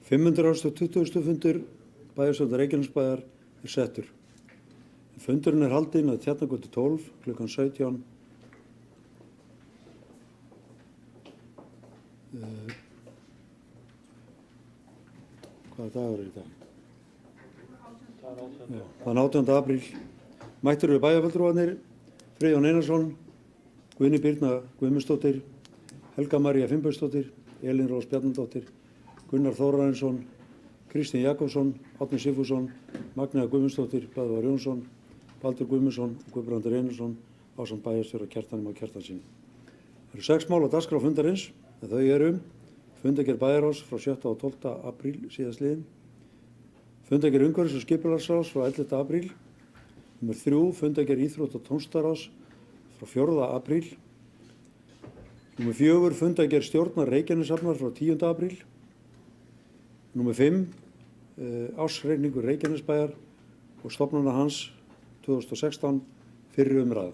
520. fundur bæjarstjórnar Reykjanesbæjar settur. Fundurinn haldinn að Tjarnargötu 12 klukkan 17. Hvaða dagur í dag? Þann 18. apríl. Mættir eru bæjarfulltrúarnir Friðjón Einarsson, Guðni Birna Guðmundsdóttir, Helga María Finnbjörnsdóttir, Elín Rós Bjarnadóttir, Gunnar Þórarinsson, Kristinn Jakobsson, Árni Sigfússon, Magnea Guðmundsdóttir, Böðvar Jónsson, Baldur Guðmundsson og Guðbrandur Einarsson ásamt bæjarstjóra Kjartanum og Kjartanssyni. Það eru 6 mál á dagskrá fundarins en þau eru fundargerð bæjarráðs frá 7. og 12. apríl síðastliðinn, fundargerð umhverfis- og skipulagsráðs frá 11. apríl, nr. 3 fundargerð íþrótta- og tónlistarráðs frá 4. apríl, nr. 4 fundargerð stjórnar Reykjaneshafnar frá 10. apríl, nr. 5 ársreikningur Reykjanesbæjar og stofnana hans 2016 fyrri umræða.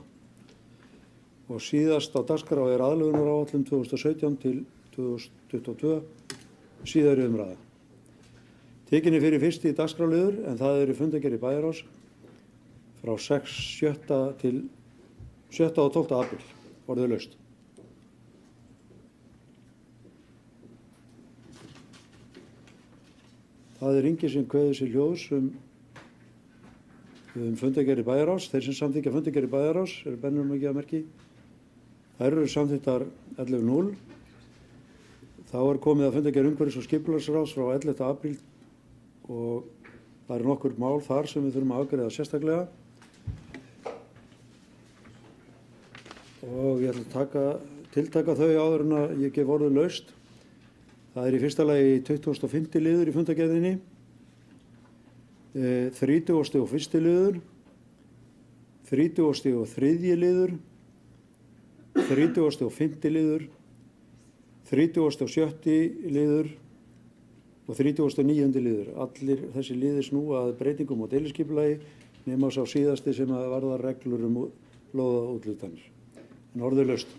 Og síðast á dagskrá er aðlögunaráætlun 2017 til 2022 síðari umræða. Tekinni fyrir fyrsti dagskráliður en það eru fundargerð bæjarráðs frá 7. til 7. og 12. apríl. Orðið laust. Það er enginn sem kveður sér hljóðs fundargerð bæjarráðs. Þeir sem samþykkja fundargerð bæjarráðs eru bennum ekki að merki. Þær eru samþykktar 11.0. Þá er komið að fundargerð umhverfis- og skipulagsráðs frá 11. apríl og það eru nokkur mál þar sem við þurfum að afgreiða sérstaklega. Og ég ætla að tiltaka þau áður en að ég gef orðið laust. Það er í fyrsta lagi 25. liður í fundargerðinni, 31. liður, 33. liður, 35. liður, 37. liður og 39. liður. Allir þessi liðir snúa að breytingum á deiliskipulagi nema sá síðasti sem að varðar reglur lóðaúthlutanir. En orðið laust.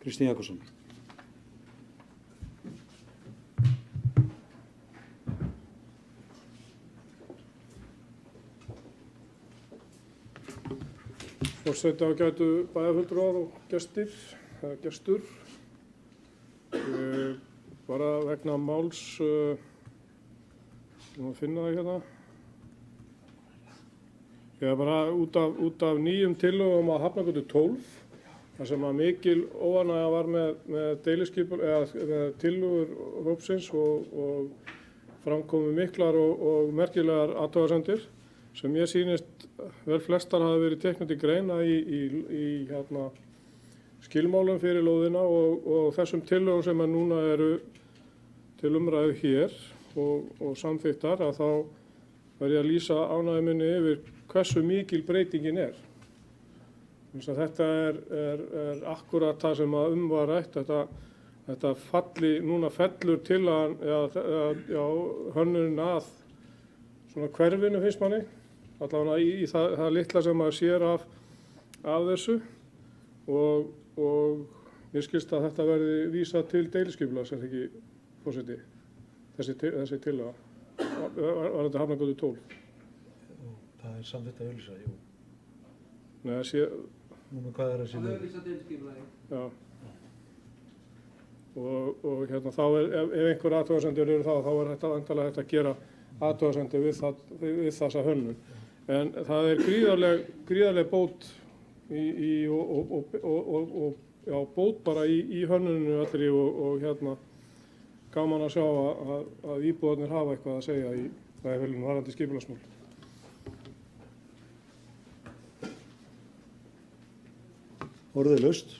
Kristinn Jakobsson. Forseti ágætu bæjarfulltrúar og gestur. Bara vegna máls, að finna það hérna. Ég er bara út af nýjum tillögum á Hafnargötu 12, þar sem að mikil óánægja var með deiliskipul eða með tillögur hópsins og framkomu miklar og merkilegar athugasemdir sem ég sýnist vel flestar hafa verið teknir til greina í skilmálum fyrir lóðina og þessum tillögum sem núna eru til umræðu hér og samþykktar, að þá verð ég að lýsa ánægju minni yfir hversu mikil breytingin er. Þetta er akkúrat það sem var rætt, þetta núna fellur tillagan hönnunin að svona hverfinu finnst manni, allavega í það litla sem maður sér af þessu og mér skilst að þetta verði vísað til deiliskipulags, er ekki forseti, þessi tillaga. Var þetta Hafnargötu 12? Það er samþykkt að auglýsa, jú. Nei, Núna hvað er þessi liður? Það auglýsa deiliskipulagi. Já. Og þá ef einhver athugasemdir eru þá er þetta vantarlega hægt að gera athugasemdir við þessa hönnun. En það er gríðarleg bót bót bara í hönnuninu allri og gaman að sjá að íbúarnir hafa eitthvað að segja í varðandi skipulagsmál. Orðið laust.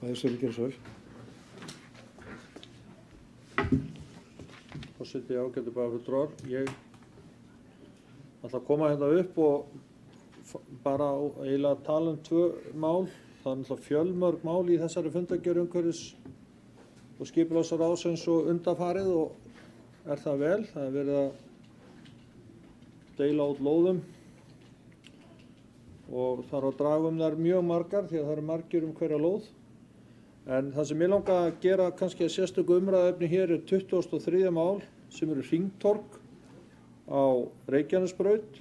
Bæjarstjóri gerir svo vel. Forseti ágætu bæjarfulltrúar, ég ætla að koma hérna upp og bara eiginlega tala 2 mál. Það er náttúrulega fjölmörg mál í þessari fundargerð umhverfis- og skipulagsráðs og undanfarið og er það vel. Það er verið að deila út lóðum og þarf að draga þær mjög margar því að það eru margir hverja lóð. En það sem ég langa að gera kannski að sérstöku umræðuefni hér er 23. mál sem eru hringtorg á Reykjanesbraut.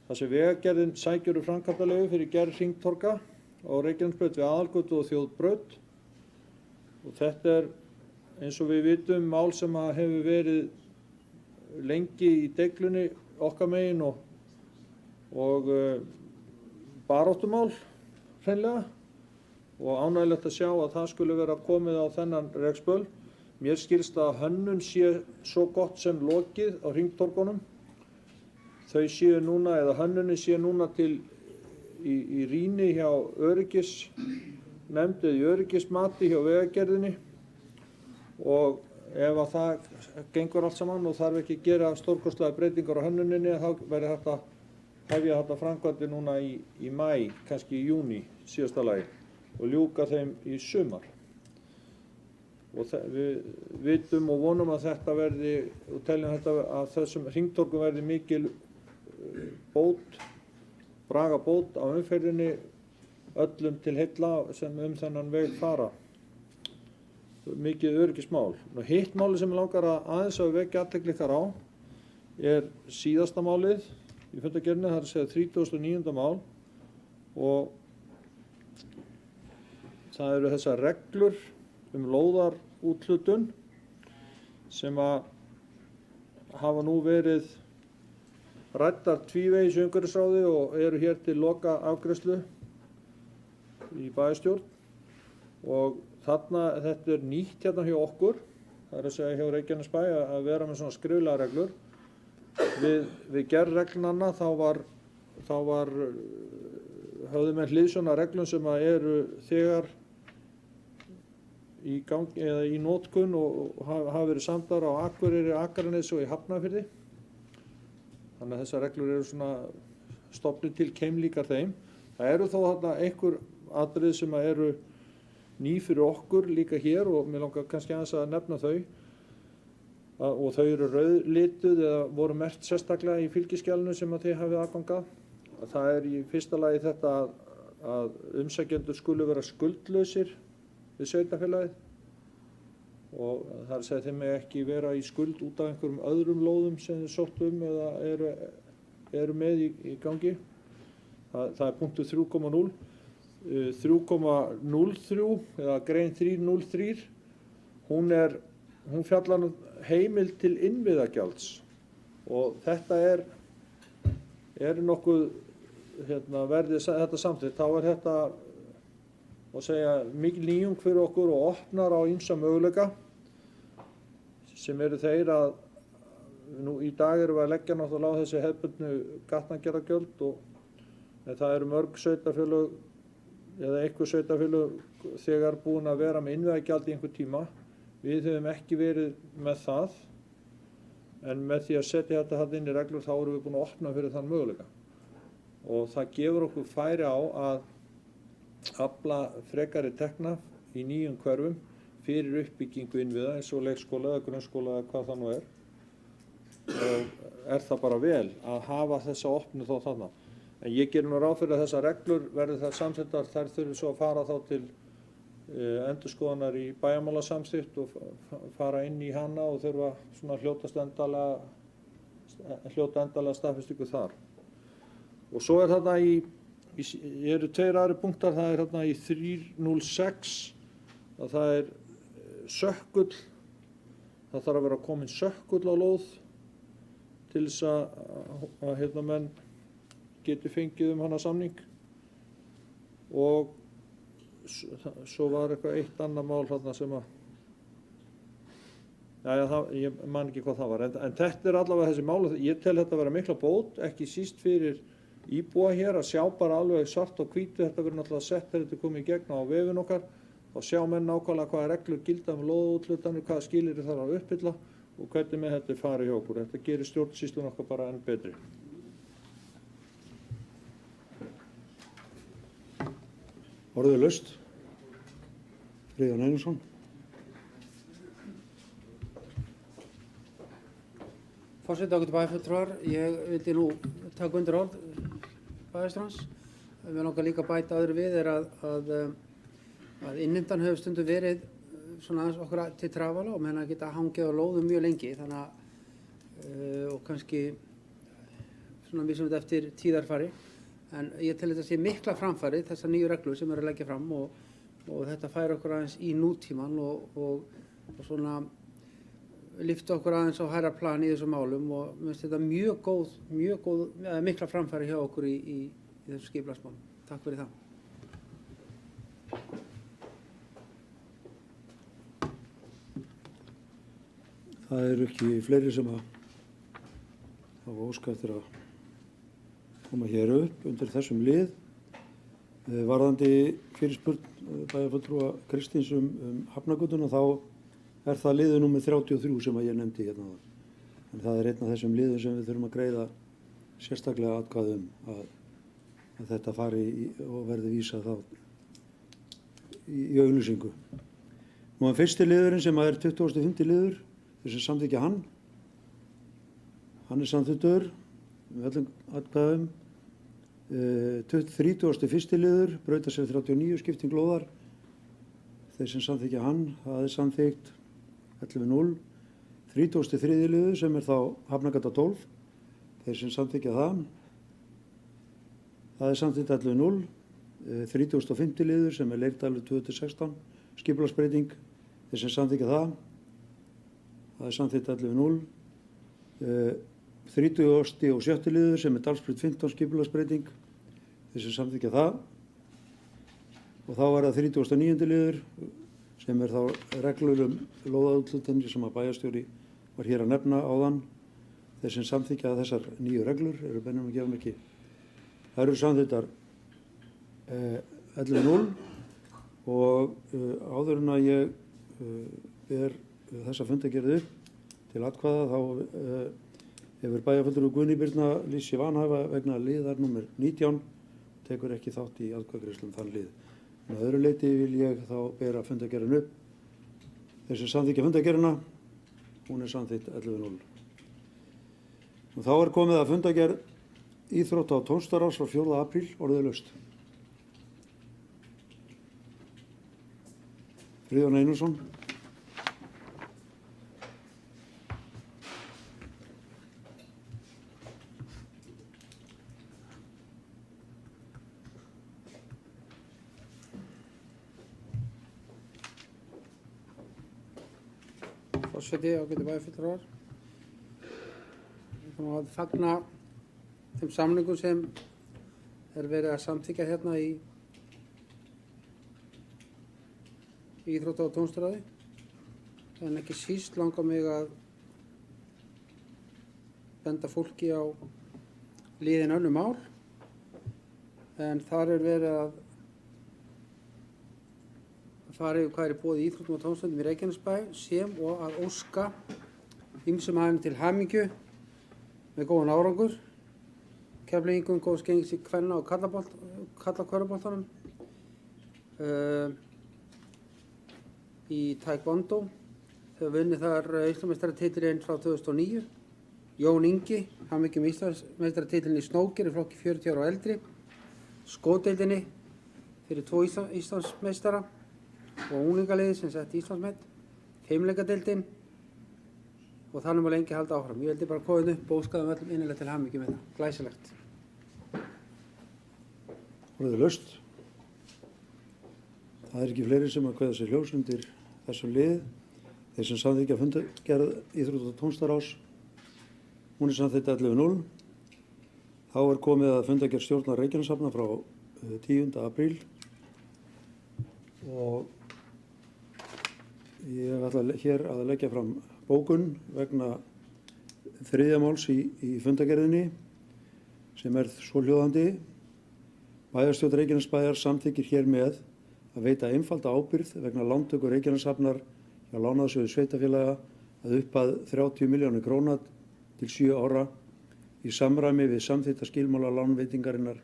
Það sem Vegagerðin sækir framkvæmdaleyfi fyrir gerð hringtorga á Reykjanesbraut við Aðalgötu og Þjóðbraut. Og þetta er, eins og við vitum, mál sem hefur verið lengi í deiglunni okkar megin og baráttumál hreinlega. Og ánægilegt að sjá að það skulle vera komið á þennan rekspöl. Mér skilst að hönnun sé svo gott sem lokið á hringtorgunum. Þau séu núna, eða hönnunin sé núna til í rýni hjá öryggisnefnd eða í öryggismati hjá Vegagerðinni. Og ef að það gengur allt saman og þarf ekki að gera stórkostlega breytingar á hönnuninni, þá verður hægt að hefja þetta framkvæmdir núna í maí, kannski í júní síðasta lagi, og ljúka þeim í sumar. Og við vitum og vonum að þetta verði, og teljum þetta að þessum hringtorgum verði mikil braga bót á umferðinni öllum til heilla sem þennan veg fara. Mikið öryggismál. Hitt máli sem ég langar að aðeins að vekja athygli ykkar á er síðasta málið í fundargerðinni, það er að segja 39. mál, og það eru þessar reglur lóðarúthlutun sem hafa nú verið ræddar tvívegis í umhverfisráði og eru hér til loka afgreiðslu í bæjarstjórn. Og þetta er nýtt hérna hjá okkur, það er að segja hjá Reykjanesbæ, að vera með svona skriflega reglur. Við gerð reglnanna höfðu menn hliðsjón af reglum sem eru þegar í gangi eða í notkun og hafa verið samdar á Akureyri, Akranesi og í Hafnarfirði. Þannig að þessar reglur eru svona stofnið til keimlíkar þeim. Það eru þó þarna einhver atriði sem eru ný fyrir okkur líka hér og mér langar kannski aðeins að nefna þau. Og þau eru rauðlituð eða voru merkt sérstaklega í fylgiskjalinu sem þið hafið aðgang að. Það er í fyrsta lagi þetta að umsækjendur skulu vera skuldlausir við sveitarfélagið, og það er að segja þeim megi ekki vera í skuld út af einhverjum öðrum lóðum sem þeir sóttu eða eru með í gangi. Það er punktur 3.0. 3.03 eða grein 303, hún fjallar heimild til innviðagjalds, og þetta er nokkuð, verði þetta samþykkt, þá er þetta og segja mikil nýjung fyrir okkur og opnar á ýmsa möguleika sem eru þeir að nú í dag erum við að leggja náttúrulega á þessi hefðbundnu gatnagerðargjöld, en það eru mörg sveitarfélög eða einhver sveitarfélög þegar búin að vera með innviðagjald í einhver tíma. Við höfum ekki verið með það, en með því að setja þetta inn í reglur þá erum við búin að opna fyrir þann möguleika. Og það gefur okkur færi á að afla frekari tekna í nýjum hverfum fyrir uppbyggingu innviða eins og leikskóla eða grunnskóla eða hvað það nú er. Og er það bara vel að hafa þessa opnu þó þarna. En ég gerir nú ráð fyrir að þessar reglur verði þær samþykktar, þær þurfi svo að fara þá til endurskoðunar í bæjarmálasamþykkt og fara inn í hana og þurfa svona hljóta endalega staðfestingu þar. Og svo er þarna eru tveir aðri punktar, það er þarna í 306 að það er sökkull, það þarf að vera komin sökkull á lóð til þess að menn geti fengið hana samning. Og svo var eitthvað eitt annað mál þarna sem ég man ekki hvað það var, en þetta er allavega þessi mál. Ég tel þetta að vera mikla bót, ekki síst fyrir íbúa hér að sjá bara alveg svart og hvítu. Þetta verður náttúrulega sett þegar þetta komið í gegn á vefinn okkar, þá sjá menn nákvæmlega hvaða reglur gilda lóðaúthlutanir, hvaða skilyrði þarf að uppfylla og hvernig með þetta er farið hjá okkur. Þetta gerir stjórnsýslun okkar bara enn betri. Orðið laust. Friðjón Einarsson. Forseti, ágætu bæjarfulltrúar, ég vildi nú taka undir orð bæjarstjórans. Við langar líka að bæta öðru við er að að innheimtan hefur stundum verið svona aðeins okkur til trafala og menn að geta hangið á lóðum mjög lengi þannig að og kannski svona mismunandi eftir tíðarfari en ég tel þetta sé mikla framfari þessar nýju reglur sem eru að leggja fram og þetta fær okkur aðeins í nútíman og svona lyfta okkur aðeins á hærra plan í þessum málum og mér finnst þetta mjög góð mikla framfari hjá okkur í þessu skipulagsmálum. Takk fyrir það. Það eru ekki fleiri sem að hafa óskað eftir að koma hér upp undir þessum lið. Varðandi fyrirspurn bæjarfulltrúa Kristíns Hafnargötuna þá er það liður númer 33 sem að ég nefndi hérna. En það er einn af þessum liðum sem við þurfum að greiða sérstaklega atkvæði að þetta fari og verði vísað þá í auglýsingu. Nú en fyrsti liðurinn sem er 25. liður, þess að samþykkja hann er samþykktur með öllum atkvæðum. 31. liður, Brautasveg 39, skipting lóðar. Þeir sem samþykkja hann, það er samþykkt 11-0. 33. liður sem er þá Hafnargata 12. Þeir sem samþykkja það er samþykkt 11-0. 35. liður sem er Leirdalur 2-16, skipulagsbreyting. Þeir sem samþykkja það er samþykkt 11-0. 37. liður sem er Dalsbraut 15, skipulagsbreyting. Þeir sem samþykkja það. Og þá er það 39. liður sem er þá reglur lóðaúthlutanir sem að bæjarstjóri var hér að nefna áðan. Þeir sem samþykkja þessar nýju reglur eru bennum að gefa mikið. Það eru samþykktar 11-0 og áður en að ég ber þessa fundargerð upp til atkvæða þá hefur bæjarfulltrúi Guðný Birna lýst sig vanhæfa vegna liðar númer 19 tekur ekki þátt í atkvæðagreiðslu þann lið. Að öðru leyti vil ég þá bera fundargerðin upp. Þeir sem samþykkja fundargerðina, hún er samþykkt 11-0. Og þá er komið að fundargerð íþrótta- og tónlistarráðs frá 4. apríl orðið laust. Friðjón Einarsson. Forseti, ágætu bæjarfulltrúar. Ég ætla að fagna þeim samningum sem er verið að samþykkja hérna í íþrótta- og tónlistarráði. En ekki síst langar mig að benda fólki á liðin önnur mál. En þar er verið að fara yfir hvað er í boði í íþróttum og tónlistarstundum í Reykjanesbæ sem og að óska ýmsum aðeins til hamingju með góðan árangur. Keflvíkingum góðs gengis í kvenna- og karlakörfuboltanum. Í taekwondo þau vunnið þar Íslandsmeistaratitilinn frá 2009. Jón Ingi hamingju með Íslandsmeistaratitilinn í snóker í flokki 40 ára og eldri. Skotdeildinni fyrir 2 Íslandsmeistara og unglingaliðið sem setti Íslandsmet. Heimleikadeildin og þannig má lengi halda áfram. Ég vildi bara koma upp og óskaðum öllum innilega til hamingju með það. Glæsilegt. Orðið laust. Það er ekki fleiri sem að kveða sér ljós undir þessum lið. Þeir sem samþykkja fundargerð íþrótta- og tónlistarráðs, hún er samþykkt 11-0. Þá er komið að fundargerð stjórnar Reykjaneshafnar frá 10. apríl og ég ætla hér að leggja fram bókun vegna 3. máls í fundargerðinni sem er svohljóðandi. Bæjarstjórn Reykjanesbæjar samþykkir hér með að veita einfalda ábyrgð vegna lántöku Reykjaneshafnar hjá Lánasjóði sveitarfélaga að upphæð 30 milljónir króna til 7 ára í samræmi við samþykkta skilmála lánveitingarinnar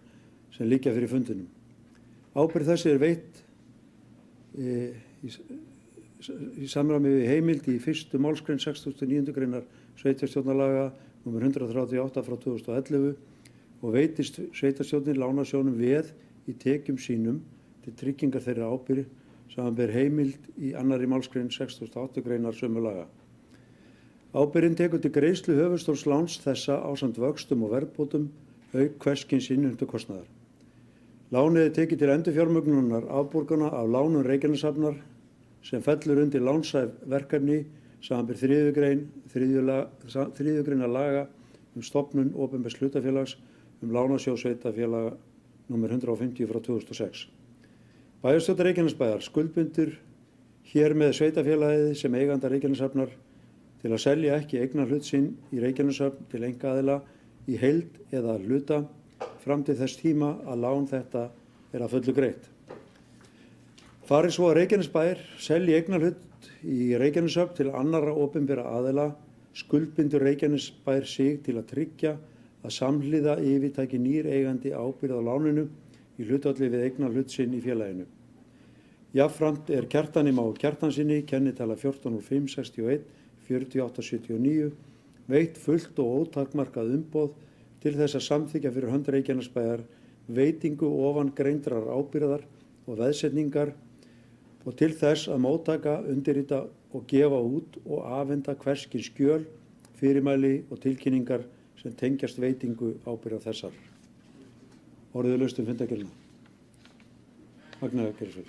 sem liggja fyrir fundinum. Ábyrgð þessi er veitt í samræmi við heimild í 1. málsgrein 69. greinar sveitarstjórnarlaga nr. 138 frá 2011 og veitist sveitarstjórnin Lánasjóðnum veð í tekjum sínum til tryggingar þeirra ábyrgð samanber heimild í 2. málsgrein 68. greinar sömu laga. Ábyrgðin tekur til greiðslu höfuðstóls láns þessa ásamt vöxtum og verðbótum auk hvers kyns innheimtukostnaðar. Lánið er tekið til endurfjármögnunar afborgana af lánum Reykjaneshafnar sem fellur undir lánshæf verkefni samanber 3. grein laga stofnun opinbers hlutafélags lánasjóð sveitarfélaga nr. 150/2006. Bæjarstjórn Reykjanesbæjar skuldbindur hér með sveitarfélagið sem eiganda Reykjaneshafnar til að selja ekki eignarhlut sinn í Reykjaneshöfn til einkaaðila í heild eða hluta fram til þess tíma að lán þetta að fullu greitt. Fari svo að Reykjanesbær selji eignarhlut í Reykjaneshöfn til annarra opinberra aðila skuldbindur Reykjanesbær sig til að tryggja að samhliða yfirtaki nýr eigandi ábyrgð á láninu í hlutfalli við eignarhlut sinn í félaginu. Jafnframt er Kjartani Má Kjartanssyni kennitala 140561 4879 veitt fullt og ótakmarkað umboð til þess að samþykkja fyrir hönd Reykjanesbæjar veitingu ofan greindrar ábyrgðar og veðsetningar og til þess að móttaka, undirrita og gefa út og afhenda hvers kyns skjöl, fyrirmæli og tilkynningar sem tengjast veitingu ábyrgðar þessar. Orðið laust fundargerðina. Magna Gerðsvöld.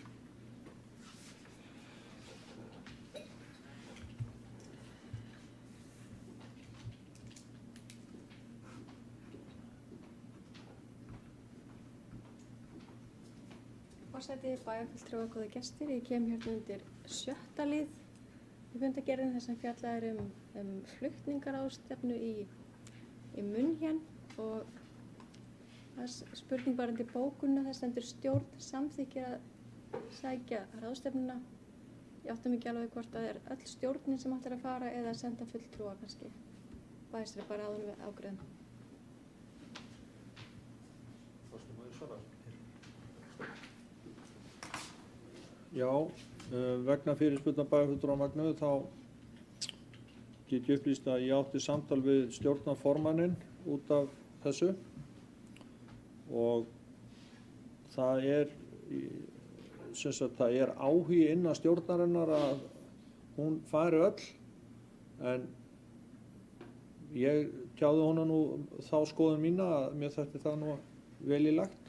Forseti, bæjarfulltrúar, góðir gestir, ég kem hérna undir 7. lið í fundargerðinni þar sem fjallað um flutningaráðstefnu í München og það er spurning bara undir bókunna þess stendur stjórn samþykkir að sækja ráðstefnuna. Ég átta mig ekki alveg hvort það er öll stjórnin sem ætlar að fara eða senda fulltrúa kannski. Bæjarstjóri bara áður við ágreiðum. Já, vegna fyrirspurnar bæjarfulltrúa Magnu þá get ég upplýst að ég átti samtal við stjórnarformanninn út af þessu og það er áhugi innan stjórnarinnar að hún fari öll en ég tjáði hana nú þá skoðun mína að mér þætti það nú vel í lagt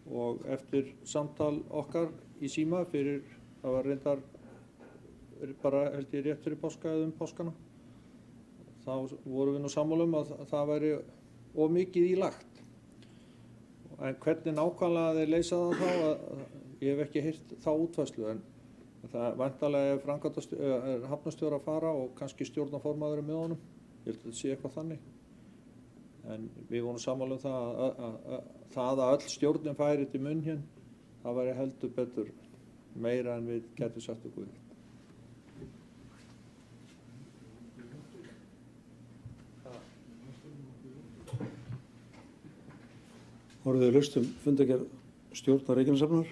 og eftir samtal okkar í síma fyrir, það var reyndar bara held ég rétt fyrir páska eða páskana, þá vorum við nú sammála að það væri of mikið í lagt. En hvernig nákvæmlega þeir leysa það þá, ég hef ekki heyrt þá útfærslu en það væntanlega er hafnarstjóri að fara og kannski stjórnarformaður með honum, ég held að þetta sé eitthvað þannig. En við vorum sammála það að öll stjórnin færi til München, það væri heldur betur meira en við getum sagt okkur. Orðið laust fundargerð stjórnar Reykjaneshafnar.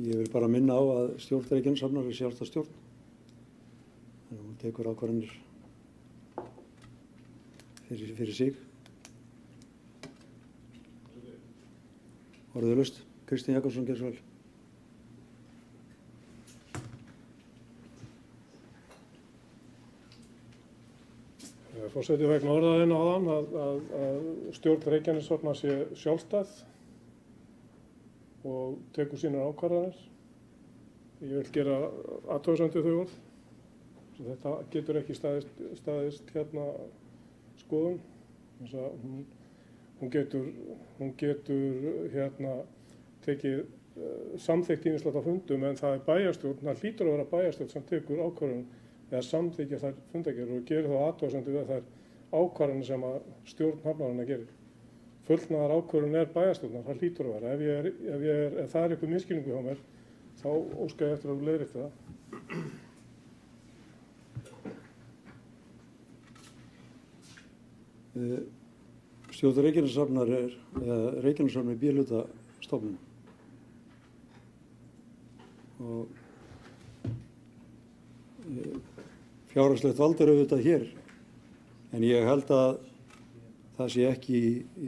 Ég vil bara minna á að stjórn Reykjaneshafnar er sjálfstæð stjórn. Þannig að hún tekur ákvarðanir fyrir sig. Orðið laust. Kristinn Jakobsson, gerð svo vel. Forseti vegna orðaðina áðan að stjórn Reykjaneshafnar sé sjálfstæð og tekur sínar ákvarðanir. Ég vil gera athugasemdir þau orð. Þetta getur ekki staðist hérna skoðun. Hún getur hérna tekið samþykkt ýmislegt á fundum en það er bæjarstjórn, það hlýtur að vera bæjarstjórn sem tekur ákvörðun eða samþykkja þær fundargerðir og gerir þá athugasemdir við þær ákvarðanir sem að stjórn hafnarinnar gerir. Fullnaðar ákvörðun er bæjarstjórnar, það hlýtur að vera. Ef það er eitthvað misskilningu hjá mér, þá óska ég eftir að leiðrétta það. Stjórn Reykjaneshafnar er B-hlutastofnun og fjárhagslegt vald er auðvitað hér en ég held að það sé ekki í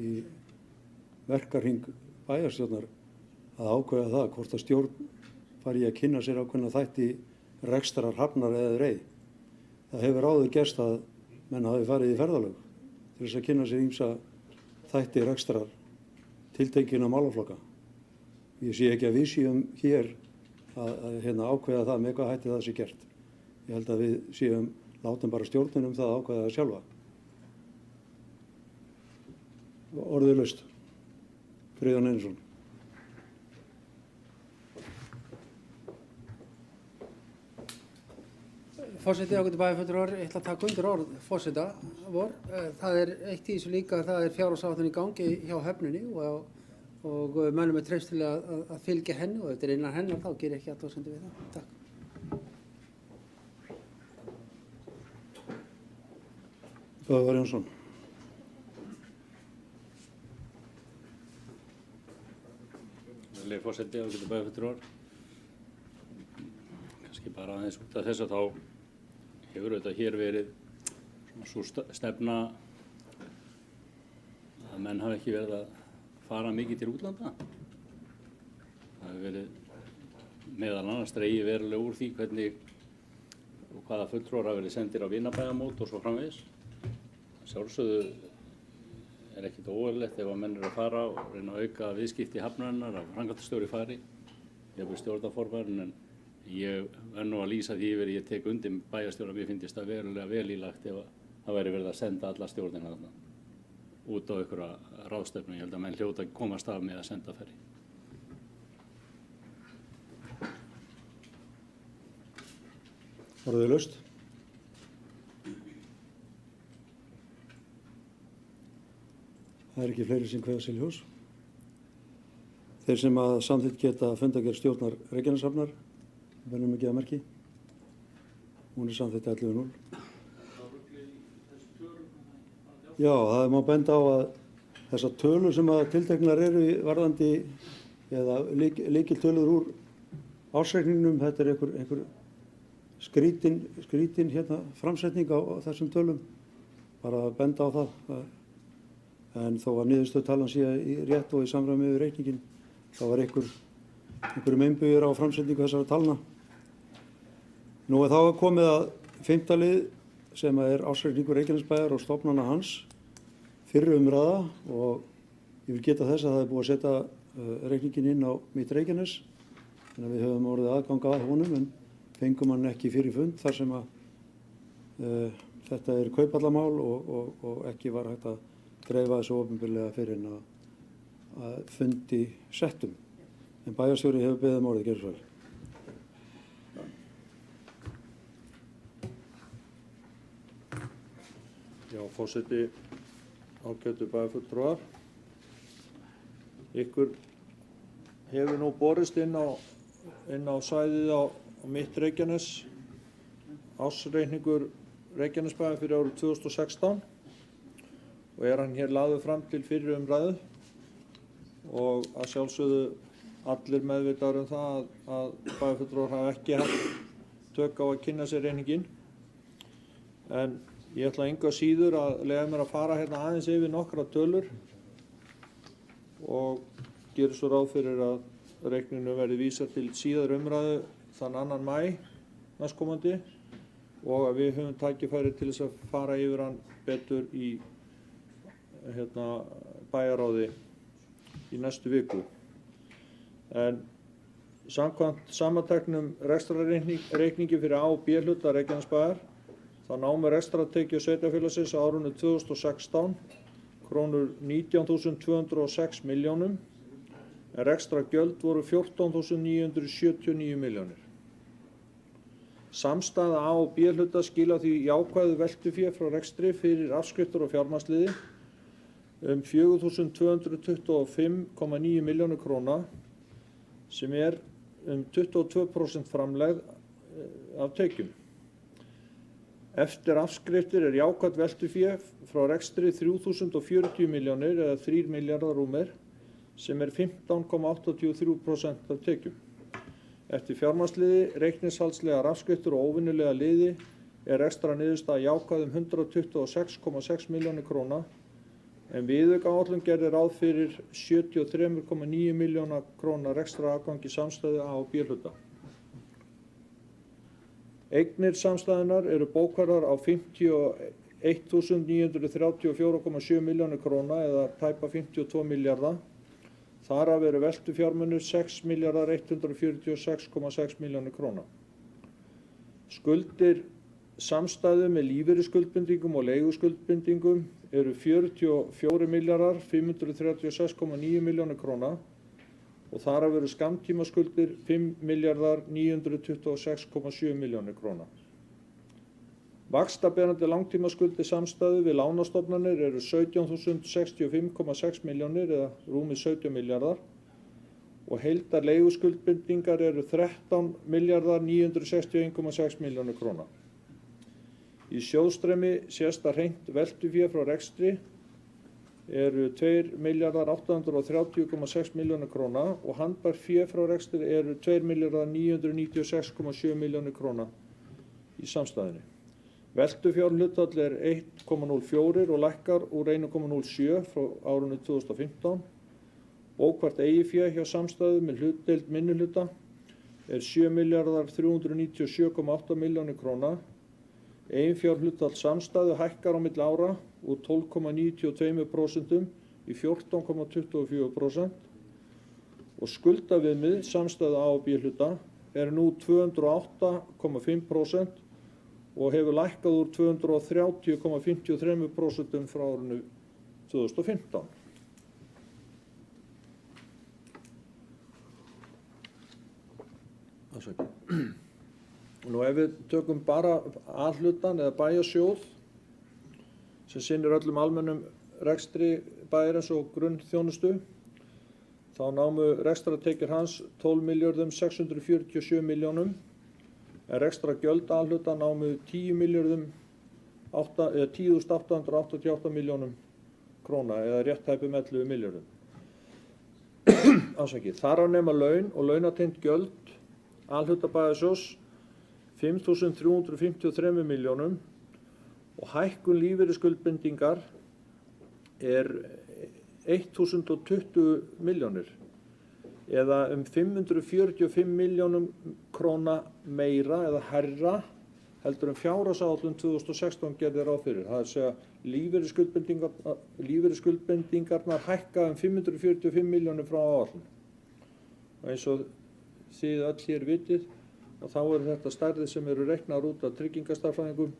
verkahring bæjarstjórnar að ákveða það hvort að stjórn fari í að kynna sér ákveðna þætti rekstrar hafnar eða rey. Það hefur áður gerst að menn hafi farið í ferðalög til þess að kynna sér ýmsa þætti rekstrar tiltekinna málaflokka. Ég sé ekki að við séum hér að ákveða það með hvað hætti það sé gert. Ég held að við séum látum bara stjórnin það að ákveða það sjálfa. Orðið laust. Friðjón Einarsson. Forseti ágætu bæjarfulltrúar, ég ætla að taka undir orð forseta vor. Það er eitt í þessu líka, það er fjárhagsáætlun í gangi hjá höfninni og mönnum er treyst til að fylgja henni og ef þetta er innan hennar þá gerir ekki athugasemdir við það. Takk. Böðvar Jónsson. Forseti ágætu bæjarfulltrúar. Kannski bara aðeins út af þess að þá hefur auðvitað hér verið svo stefna að menn hafa ekki verið að fara mikið til útlanda. Það hefur verið meðal annars dregið verulega úr því hvernig og hvaða fulltrúar hafa verið sendir á vinabæjarmót og svo framvegis. Sjálfsögðu er ekkit óeðlilegt ef að menn eru að fara og reyna að auka viðskipti hafnarinnar að framkvæmdastjóri fari, jafnvel stjórnarformaðurinn, en ég verð nú að lýsa því yfir ég tek undir bæjarstjóra, mér finnst það verulega vel ílagt ef það væri verið að senda alla stjórnina þarna út á einhverja ráðstefnu. Ég held að menn hljóta að komast af með að senda ferri. Orðið laust. Það er ekki fleiri sem kveða sér ljós. Þeir sem að samþykkt geta fundargerð stjórnar Reykjaneshafnar, verðum ekki að merki. Hún er samþykkt 11-0. Já, það má benda á að þessar tölur sem að tilteknar eru varðandi eða lykiltölur úr ársreikningnum, þetta er einhver skrítin framsetning á þessum tölum. Bara að benda á það. En þó að niðurstöðutalan sé rétt og í samræmi við reikningin, þá var einhverjum einbugir á framsetningu þessara talna. Nú þá er komið að 5. lið sem er ársreikningur Reykjanesbæjar og stofnana hans, fyrri umræða, og ég vil geta þess að það er búið að setja reikningin inn á Mitt Reykjanes, þannig að við höfum orðið aðgang að honum en fengum hann ekki fyrir fund þar sem að þetta er kaupallamál og ekki var hægt að dreifa þessu opinberlega fyrir en að fundi settum. En bæjarstjóri hefur beðið orðið, gerðu svo vel. Já, forseti, ágætu bæjarfulltrúar. Ykkur hefur nú borist inn á svæðið á Mitt Reykjanes ársreikningur Reykjanesbæjar fyrir árið 2016 og er hann hér lagður fram til fyrri umræðu og að sjálfsögðu allir meðvitaður það að bæjarfulltrúar hafa ekki haft tök á að kynna sér reikninginn. En ég ætla engu að síður að leyfa mér að fara hérna aðeins yfir nokkra tölur og gera svo ráð fyrir að reikninginu verði vísað til síðar umræðu þann 2. maí næstkomandi og að við höfum tækifæri til þess að fara yfir hann betur í bæjarráði í næstu viku. En samkvæmt samanteknum rekstrarreikningi fyrir A og B hluta Reykjanesbæjar þá námu rekstrartekjur sveitarfélagsins á árinu 2016 krónur 19.206 milljónum en rekstrargjöld voru 14.979 milljónir. Samstæða A og B hluta skila því jákvæðu veltufé frá rekstri fyrir afskriftir og fjármagnsliði 4.225,9 milljónir króna sem er 22% framlegð af tekjum. Eftir afskriftir er jákvætt veltufé frá rekstri 3.040 milljónir eða 3 milljarðar rúmir sem er 15,83% af tekjum. Eftir fjármagnsliði, reikningshaldslegar afskriftir og óvinnulega liði er rekstrarniðurstaða jákvæð 126,6 milljónir króna en viðaukaáætlun gerði ráð fyrir 73,9 milljóna króna rekstrarafgangi samstæðu A og B-hluta. Eignir samstæðunnar eru bókfærðar á 51.934,7 milljónir króna eða tæpa 52 milljarða. Þar af eru veltufjármunir 6.146,6 milljónir króna. Skuldir samstæðu með lífeyrisskuldbindingum og leiguskuldbindingum eru 44.536,9 milljónir króna og þar af eru skammtímaskuldir 5.926,7 milljónir króna. Vaxtaberandi langtímaskuldir samstæðu við lánastofnanir eru 17.065,6 milljónir eða rúmið 17 milljarðar og heildar leiguskuldbindingar eru 13.961,6 milljónir króna. Í sjóðstreymi sést að hreint veltufé frá rekstri eru 2.830,6 milljónir króna og handbært fé frá rekstri eru 2.996,7 milljónir króna í samstæðunni. Veltufjárhlutfall er 1,04 og lækkar úr 1,07 frá árinu 2015. Bókfært eigið fé hjá samstæðu með hlutdeild minnihluta er 7.397,8 milljónir króna. Eiginfjárhlutfall samstæðu hækkar á milli ára úr 12,92% í 14,24% og skuldaviðmið samstæðu A og B hluta er nú 208,5% og hefur lækkað úr 230,53% frá árinu 2015. Nú ef við tökum bara A-hlutann eða bæjarsjóð sem sinnir öllum almennum rekstri bæjarins og grunnþjónustu, þá námu rekstrartekjur hans 12.647 milljónum en rekstrargjöld A-hluta námu 10.888 milljónum króna eða rétt tæpum 11 milljörðum. Þar á nema laun og launatengd gjöld A-hluta bæjarsjóðs 5.353 milljónum og hækkun lífeyrisskuldbindingar er 1.020 milljónir eða 545 milljónum króna meira eða hærra heldur fjárhagsáætlun 2016 gerði ráð fyrir. Það er að segja lífeyrisskuldbindingarnar hækka 545 milljónir frá áætlun. Og eins og þið öll hér vitið og þá eru þetta stærðir sem eru reiknar út af tryggingastarfræðingum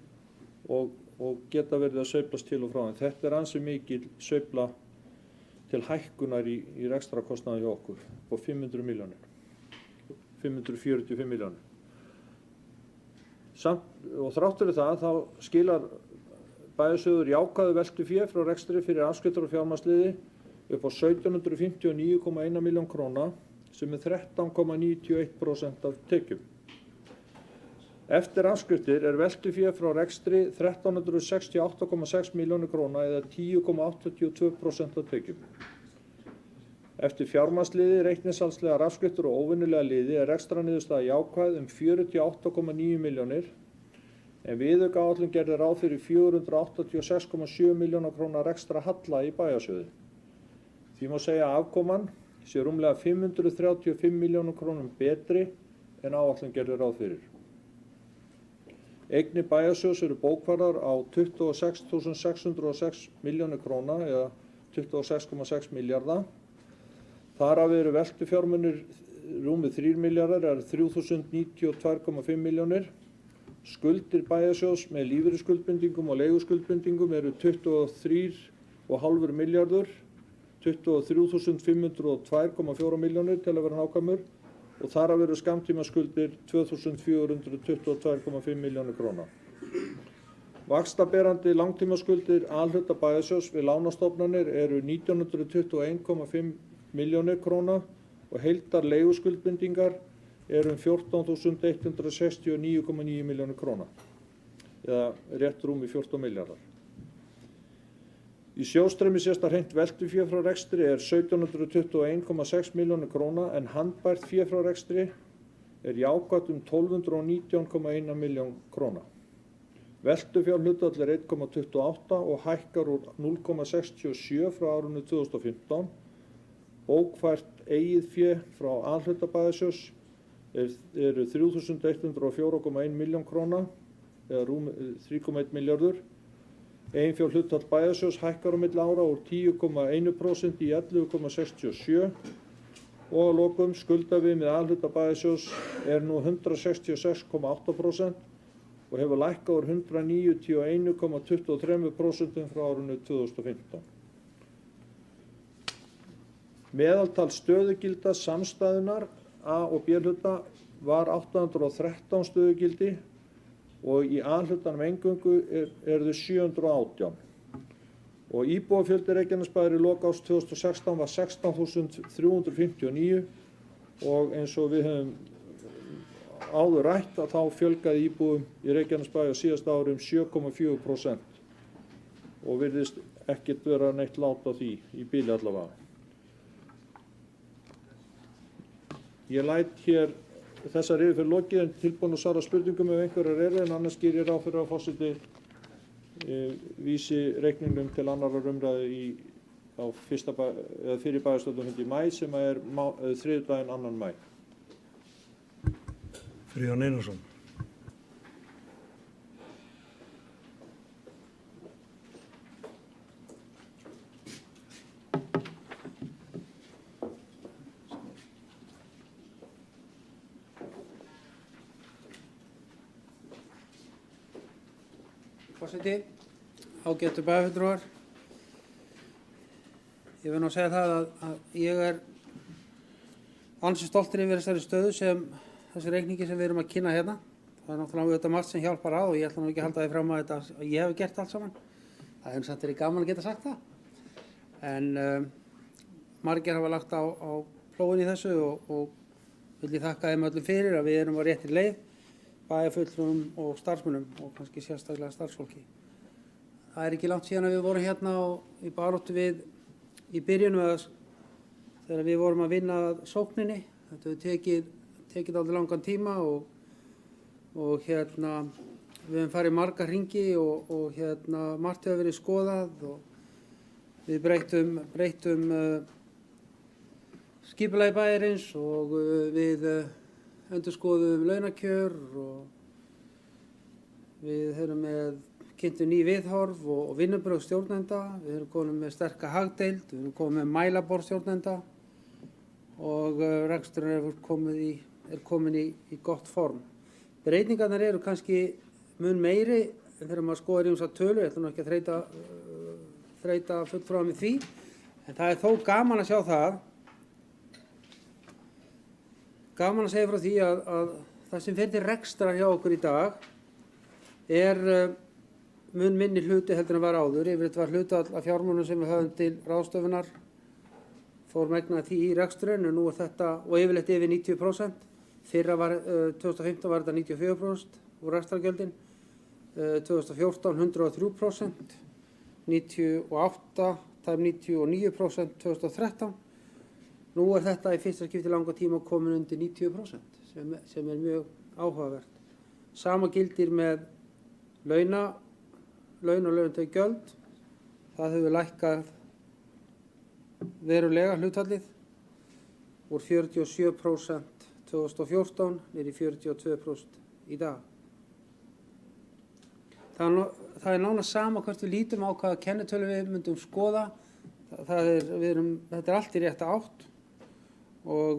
og geta verið að sveiflast til og frá. En þetta er ansi mikil sveifla til hækkunar í rekstrakostnaði hjá okkur på 500 milljónir, 545 milljónir. Og þrátt fyrir það þá skilar bæjarsjóður jákvæðu veltufé frá rekstri fyrir afskriftir og fjármagnsliði upp á 1759,1 milljón króna sem er 13,91% af tekjum. Eftir afskriftir er veltufé frá rekstri 1368,6 milljónir króna eða 10,82% af tekjum. Eftir fjármagnsliði, reikningshaldslegar afskriftir og óvinnulega liði er rekstrarniðurstaða jákvæð 48,9 milljónir en viðaukaáætlun gerði ráð fyrir 486,7 milljóna króna rekstrarhalla í bæjarsjóði. Því má segja að afkoman sé rúmlega 535 milljónum krónum betri en áætlun gerði ráð fyrir. Eignir bæjarsjóðs eru bókfærðar á 26.606 milljónir króna eða 26,6 milljarða. Þar af eru veltufjármunir rúmið 3 milljarðar eða 3.092,5 milljónir. Skuldir bæjarsjóðs með lífeyrisskuldbindingum og leiguskuldbindingum eru 23,5 milljarður, 23.502,4 milljónir til að vera nákvæmur og þar af eru skammtímaskuldir 2.422,5 milljónir króna. Vaxtaberandi langtímaskuldir A-hluta bæjarsjóðs við lánastofnanir eru 1921,5 milljónir króna og heildar leiguskuldbindingar eru 14.169,9 milljónir króna eða rétt rúmi 14 milljarðar. Í sjóðstreymi sést að hreint veltufé frá rekstri er 1721,6 milljónir króna en handbært fé frá rekstri er jákvætt 1219,1 milljón króna. Veltufjárhlutfall er 1,28 og hækkar úr 0,67 frá árinu 2015. Bókfært eigið fé frá A-hluta Bæjarsjóðs eru 3.104,1 milljón króna eða rúm 3,1 milljarður. Eiginfjárhlutfall Bæjarsjóðs hækkar á milli ára úr 10,1% í 11,67 og að lokum skuldaviðmið A-hluta Bæjarsjóðs er nú 166,8% og hefur lækkað úr 191,23% frá árinu 2015. Meðaltal stöðugilda samstæðunnar A- og B-hluta var 813 stöðugildi og í A-hlutanum eingöngu eru þau 718. Og íbúafjöldi Reykjanesbæjar í lok árs 2016 var 16.359 og eins og við höfum áður rætt að þá fjölgaði íbúum í Reykjanesbæ á síðasta ári 7,4% og virðist ekkert vera neitt lát á því í bili allavega. Ég læt hér þessar yfirferð lokið en tilbúin að svara spurningum ef einhverjar eru en annars gerir ég ráð fyrir að forseti vísi reikningnum til annarrar umræðu fyrir bæjarstjórnarfundi í maí sem er þriðjudaginn 2. maí. Friðjón Einarsson. Forseti, ágætu bæjarfulltrúar. Ég vil nú segja það að ég er ansi stoltur yfir þessari stöðu sem þessi reikningi sem við erum að kynna hérna. Það er náttúrulega auðvitað margt sem hjálpar að og ég ætla nú ekki að halda því fram að ég hef gert allt saman. Það er samt verið gaman að geta sagt það. En margir hafa lagt á plóginn í þessu og vil ég þakka þeim öllum fyrir að við erum á réttri leið, bæjarfulltrúum og starfsmönnum og kannski sérstaklega starfsfólki. Það er ekki langt síðan að við vorum hérna í baráttu við í byrjunum þegar við vorum að vinna sókninni. Þetta hefur tekið aldrei langan tíma og hérna við höfum farið marga hringi og hérna margt hefur verið skoðað og við breyttum skipulagi bæjarins og við endurskoðum launakjör og við höfum kynntum ný viðhorf og vinnubrögð stjórnenda, við höfum komið með sterka hagdeild, við höfum komið með mælaborð stjórnenda og reksturinn er komin í gott form. Breytingarnar eru kannski mun meiri þegar maður skoðar ýmsar tölur, ég ætla nú ekki að þreyta fulltrúa með því, en það er þó gaman að sjá það, gaman að segja frá því að það sem fer til rekstrar hjá okkur í dag er mun minni hluti heldur en var áður. Yfirleitt var hlutfall af fjármunum sem við höfum til ráðstöfunar fór megna því í reksturinn og nú er þetta og yfirleitt yfir 90%. Fyrra 2015 var þetta 94% úr rekstrargjöldin, 2014 103%, 98, tæp 99% 2013. Nú er þetta í fyrsta skipti langa tíma komin undir 90% sem er mjög áhugavert. Sama gildir með laun og launatengd. Það hefur lækkað verulega hlutfallið úr 47% 2014 niður í 42% í dag. Það er nánast sama hvort við lítum á hvaða kennitölu við myndum skoða. Þetta er allt í rétta átt og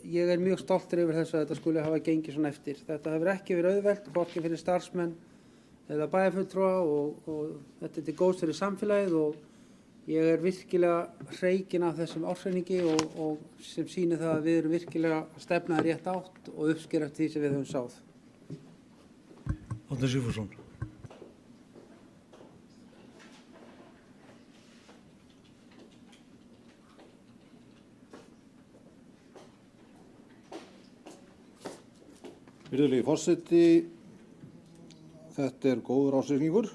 ég er mjög stoltur yfir þessu að þetta skuli hafa gengið svona eftir. Þetta hefur ekki verið auðvelt, hvorki fyrir starfsmenn eða bæjarfulltrúa og þetta er til góðs fyrir samfélagið og ég er virkilega hreykinn af þessum ársreikningi og sem sýnir það að við erum virkilega að stefna í rétta átt og uppskera eftir því sem við höfum sáð. Árni Sigfússon. Virðulegi forseti, þetta er góður ársreikningur,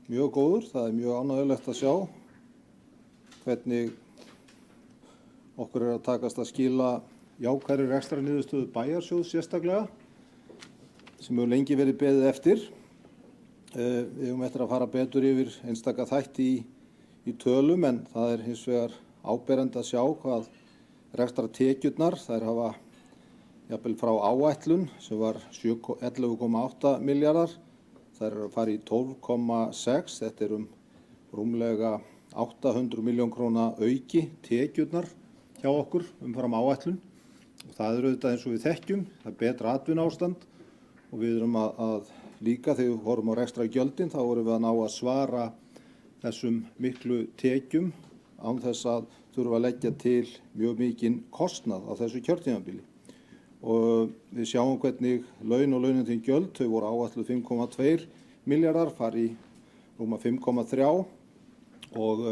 mjög góður. Það er mjög ánægjulegt að sjá hvernig okkur er að takast að skila jákvæðri rekstrarniðurstöðu Bæjarsjóðs sérstaklega, sem hefur lengi verið beðið eftir. Við höfum eftir að fara betur yfir einstaka þætti í tölum en það er hins vegar áberandi að sjá hvað rekstrartekjurnar, þær hafa jafnvel frá áætlun sem var 11,8 milljarðar, þær eru að fara í 12,6, þetta er rúmlega 800 milljón króna auki tekjurnar hjá okkur umfram áætlun og það er auðvitað eins og við þekkjum, það er betra atvinnuástand og við erum að líka þegar við horfum á rekstrargjöldin þá erum við að ná að svara þessum miklu tekjum án þess að þurfa að leggja til mjög mikinn kostnað á þessu kjörtímabili. Og við sjáum hvernig laun og launatengd gjöld, þau voru áætluð 5,2 milljarðar, fari í rúma 5,3 og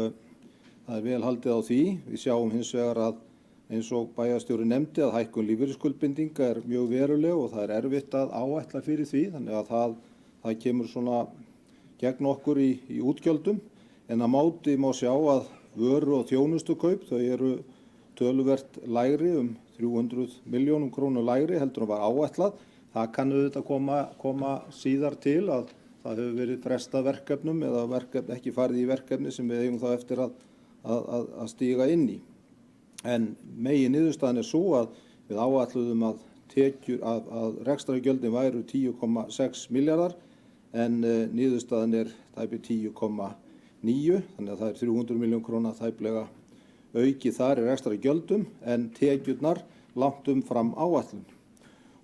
það er vel haldið á því. Við sjáum hins vegar að eins og bæjarstjóri nefndi að hækkun lífeyrisskuldbindinga er mjög veruleg og það er erfitt að áætla fyrir því, þannig að það kemur svona gegn okkur í útgjöldum. En að móti má sjá að vöru- og þjónustukaup, þau eru töluvert lægri 300 milljónum krónur lægri heldur en var áætlað. Það kann auðvitað koma síðar til að það hefur verið frestað verkefnum eða ekki farið í verkefni sem við eigum þá eftir að stíga inn í. En meginniðurstaðan er svo að við áætluðum að rekstrargjöldin væru 10,6 milljarðar en niðurstaðan er tæpir 10,9, þannig að það er 300 milljón króna tæplega auki þar í rekstrargjöldum en tekjurnar langt umfram áætlun.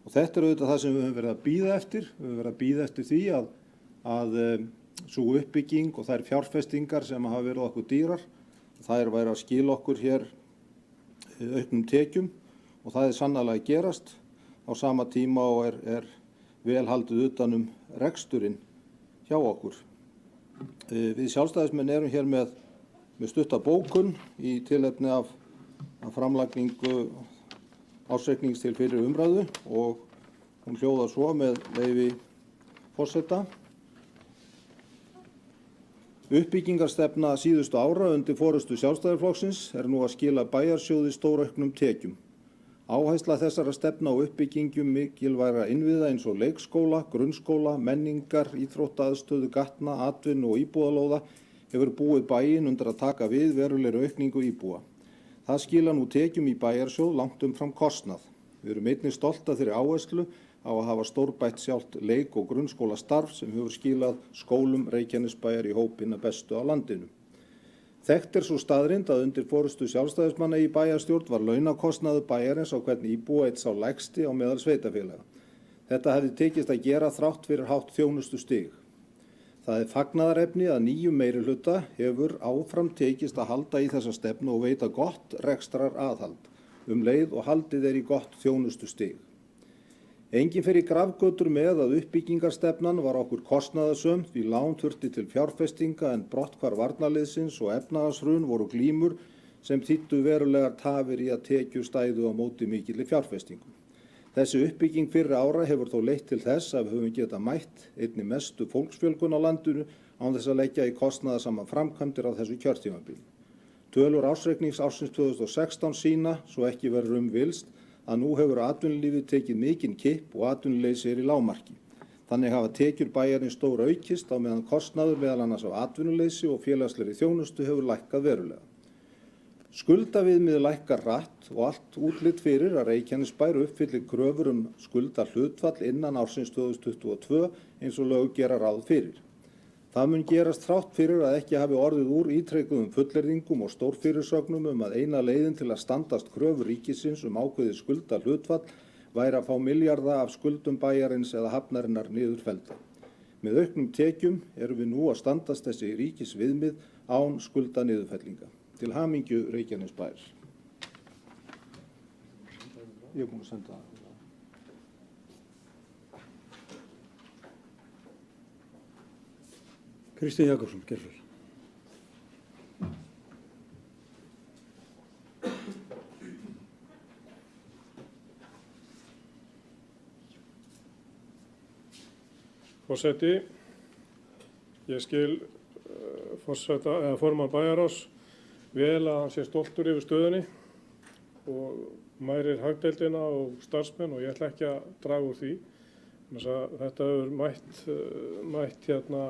Og þetta er auðvitað það sem við höfum verið að bíða eftir. Við höfum verið að bíða eftir því að sú uppbygging og þær fjárfestingar sem hafa verið okkur dýrar, þær væri að skila okkur hér auknum tekjum og það er sannarlega að gerast á sama tíma og er vel haldið utan reksturinn hjá okkur. Við sjálfstæðismenn erum hér með stutta bókun í tilefni af framlagningu ársreiknings til fyrri umræðu og hún hljóðar svo með leyfi forseta. Uppbyggingarstefna síðustu ára undir forystu Sjálfstæðisflokksins er nú að skila bæjarsjóði stórauknum tekjum. Áhersla þessara stefna á uppbyggingjum mikilvægra innviða eins og leikskóla, grunnskóla, menningar, íþróttaaðstöðu, gatna, atvinnu og íbúðalóða hefur búið bæinn undir að taka við verulegri aukningu íbúa. Það skila nú tekjum í bæjarsjóð langt umfram kostnað. Við erum einnig stolt af þeirri áherslu á að hafa stórbætt sjálft leik- og grunnskólastarf sem hefur skilað skólum Reykjanesbæjar í hópina bestu á landinu. Þekkt er svo staðreynd að undir forystu sjálfstæðismanna í bæjarstjórn var launakostnaður bæjarins á hvern íbúa einn sá lægsti á meðal sveitarfélaga. Þetta hefði tekist að gera þrátt fyrir hátt þjónustustig. Það er fagnaðarefni að nýjum meirihluta hefur áfram tekist að halda í þessa stefnu og veita gott rekstrar aðhald, leið og haldið er í gott þjónustustig. Engin fer í grafgötur með að uppbyggingarstefnan var okkur kostnaðarsöm því lán þurfti til fjárfestinga en brotthvarf varnarliðsins og efnahagshrun voru glímur sem þýddu verulegar tafir í að tekjur stæðu á móti mikilli fjárfestingu. Þessi uppbygging fyrri ára hefur þó leitt til þess að við höfum getað mætt einni mestu fólksfjölgun á landinu án þess að leggja í kostnaðarsamar framkvæmdir á þessu kjörtímabili. Tölur ársreiknings ársins 2016 sýna, svo ekki verður villst, að nú hefur atvinnulífið tekið mikinn kipp og atvinnuleysi er í lágmarki. Þannig hafa tekjur bæjarins stór aukist á meðan kostnaður meðal annars af atvinnuleysi og félagslegri þjónustu hefur lækkað verulega. Skuldaviðmið lækkar hratt og allt útlit fyrir að Reykjanesbær uppfyllir kröfur skuldahlutfall innan ársins 2022 eins og lög gera ráð fyrir. Það mun gerast þrátt fyrir að ekki hafi orðið úr ítrekuðum fullyrðingum og stórfyrirsögnum að eina leiðin til að standast kröfur ríkisins ákveðið skuldahlutfall væri að fá milljarða af skuldum bæjarins eða hafnarinnar niður fellda. Með auknum tekjum erum við nú að standast þessi ríkisviðmið án skuldaniðurfellinga. Til hamingju Reykjanesbær. Ég er búinn að senda það. Kristinn Jakobsson, gerðu vel. Forseti, ég skil formann bæjarráðs vel að hann sé stoltur yfir stöðunni og mærir hagdeildina og starfsmenn og ég ætla ekki að draga úr því. Þetta hefur mætt hérna,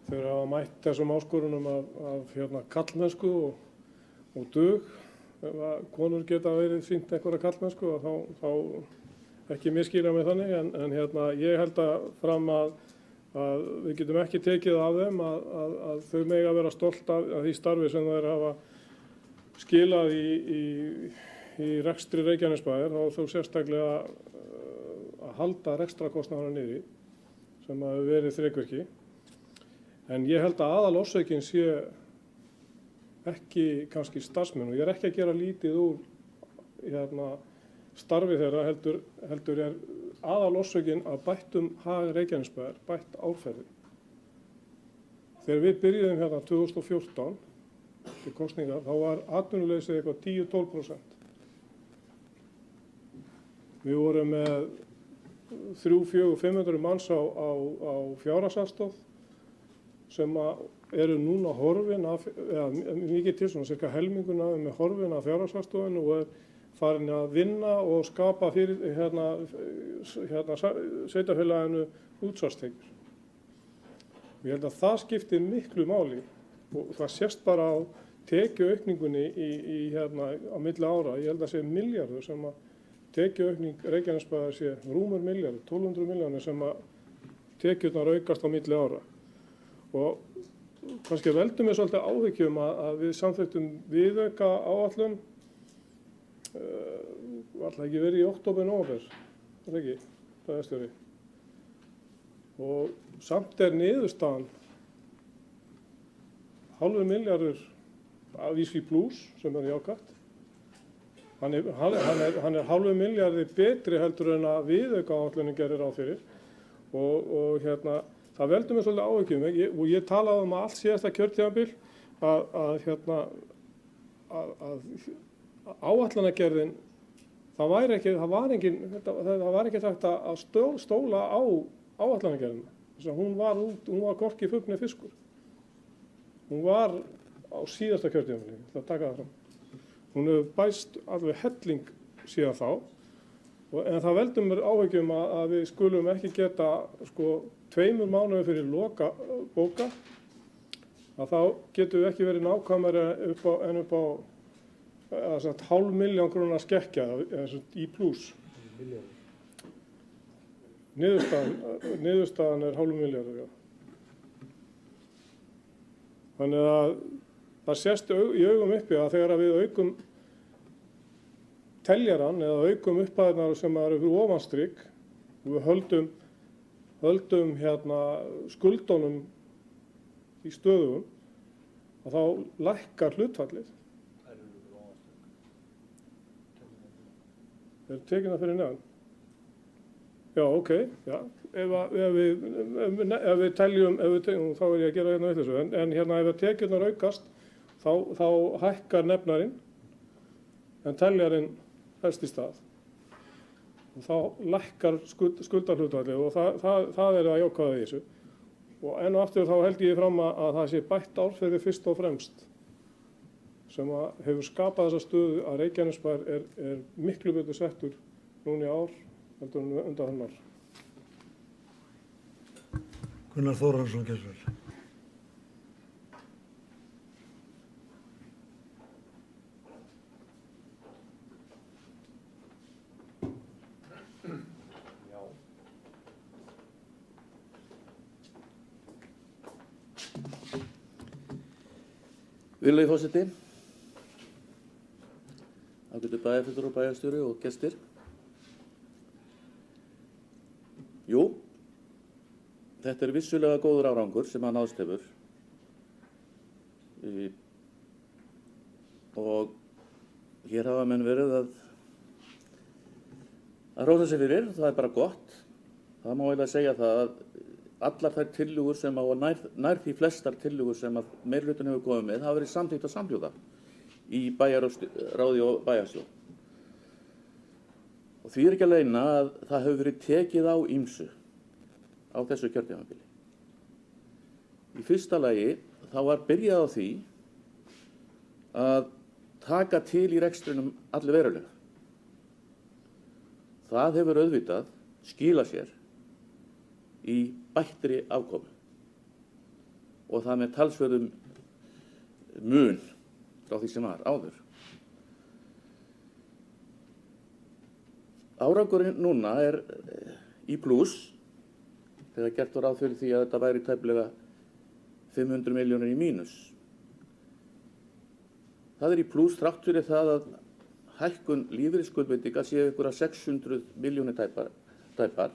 þau hafa mætt þessum áskorunum af hérna kallmennsku og dug. Ef að konur geta verið sýnt einhverja kallmennsku þá ekki miskilja mig þannig en hérna ég held að fram að við getum ekki tekið af þeim að þau mega vera stolt af því starfi sem þeir hafa skilað í rekstri Reykjanesbæjar og þó sérstaklega að halda rekstrakostnaðana niðri sem hefur verið þrekvirki. En ég held að aðalorsökin sé ekki kannski starfsmenn og ég er ekki að gera lítið úr hérna, starfi þeirra heldur er aðalorsökin að bættum hag Reykjanesbæjar, bætt árferði. Þegar við byrjuðum hérna 2014 til kosningar þá var atvinnuleysið eitthvað 10-12%. Við vorum með 300-400-500 manns á fjárhagsaðstoð sem eru núna horfin af, eða mikið til svona cirka helminguna með horfin af fjárhagsaðstofinu og er farin að vinna og skapa fyrir hérna sveitarfélaginu útsvarstekjur. Ég held að það skiptir miklu máli og það sést bara á tekjuaukningunni hérna á milli ára. Ég held að sé milljarður sem að tekjuaukning Reykjanesbæjar sé rúmur milljarður, 1200 milljónir sem að tekjurnar aukast á milli ára. Og kannski veldum við svolítið áhyggjum að við samþykktum viðauka áætlun alltaf ekki verið í október-nóvember, það ekki, það er stjóri. Og samt er niðurstaðan hálfur milljarður af vísi plus sem er jákvætt. Hann er hálfur milljarði betri heldur en að viðauka áætlunin gerir ráð fyrir og hérna það veldur mér svolítið áhyggjum og ég talaði um að allt síðasta kjörtímabil að áætlanagerðin það var ekki hægt að stóla á áætlanagerðina. Þess að hún var hvorki fugl né fiskur. Hún var á síðasta kjörtímabili, ég ætla að taka það fram. Hún hefur bæst alveg helling síðan þá en það veldur mér áhyggjum að við skulum ekki geta 2 mánuði fyrir loka bóka að þá getum við ekki verið nákvæmari en upp á 500.000 króna skekkja í plus. Niðurstaðan er 500 milljarður, já. Þannig að það sést í augum uppi að þegar við aukum teljaran eða aukum upphæðirnar sem eru fyrir ofanstrik og við höldum hérna skuldunum í stöðugum og þá lækkar hlutfallið. Er tekina fyrir neðan? Já, ok, já. Ef við teljum, þá er ég að gera hérna vitleysu, en hérna ef tekjurnar aukast, þá hækkar nefnarinn, en teljarinn helst í stað. Og þá lækkar skuldarhlutfallið og það er að jákvæða í þessu. Og enn og aftur þá held ég fram að það sé bætt árferði fyrst og fremst sem að hefur skapað þessa stöðu að Reykjanesbær er miklu betur settur núna í ár heldur en undanfarnar ár. Gunnar Þórhallsson, Gessvel. Virðulegi forseti, ágætu bæjarfulltrúar og bæjarstjóri og gestir. Jú, þetta er vissulega góður árangur sem að náðst hefur. Og hér hafa menn verið að hrósa sig fyrir, það er bara gott. Það má eiginlega segja það að allar þær tillögur sem nær því flestar tillögur sem að meirihlutin hefur komið með hafa verið samþykkt og samhljóða í bæjarráði og bæjarstjórn. Og því er ekki að leyna að það hefur verið tekið á ýmsu á þessu kjörtímabili. Í fyrsta lagi þá var byrjað á því að taka til í rekstrinum allir verulega. Það hefur auðvitað skilað sér í bættri afkomu og það með talsverðum mun frá því sem var áður. Árangurinn núna er í plús þegar gert var ráð fyrir því að þetta væri tæplega 500 milljónir í mínus. Það er í plús þrátt fyrir það að hækkun lífeyrisskuldbindinga séu einhverja 600 milljónir tæpar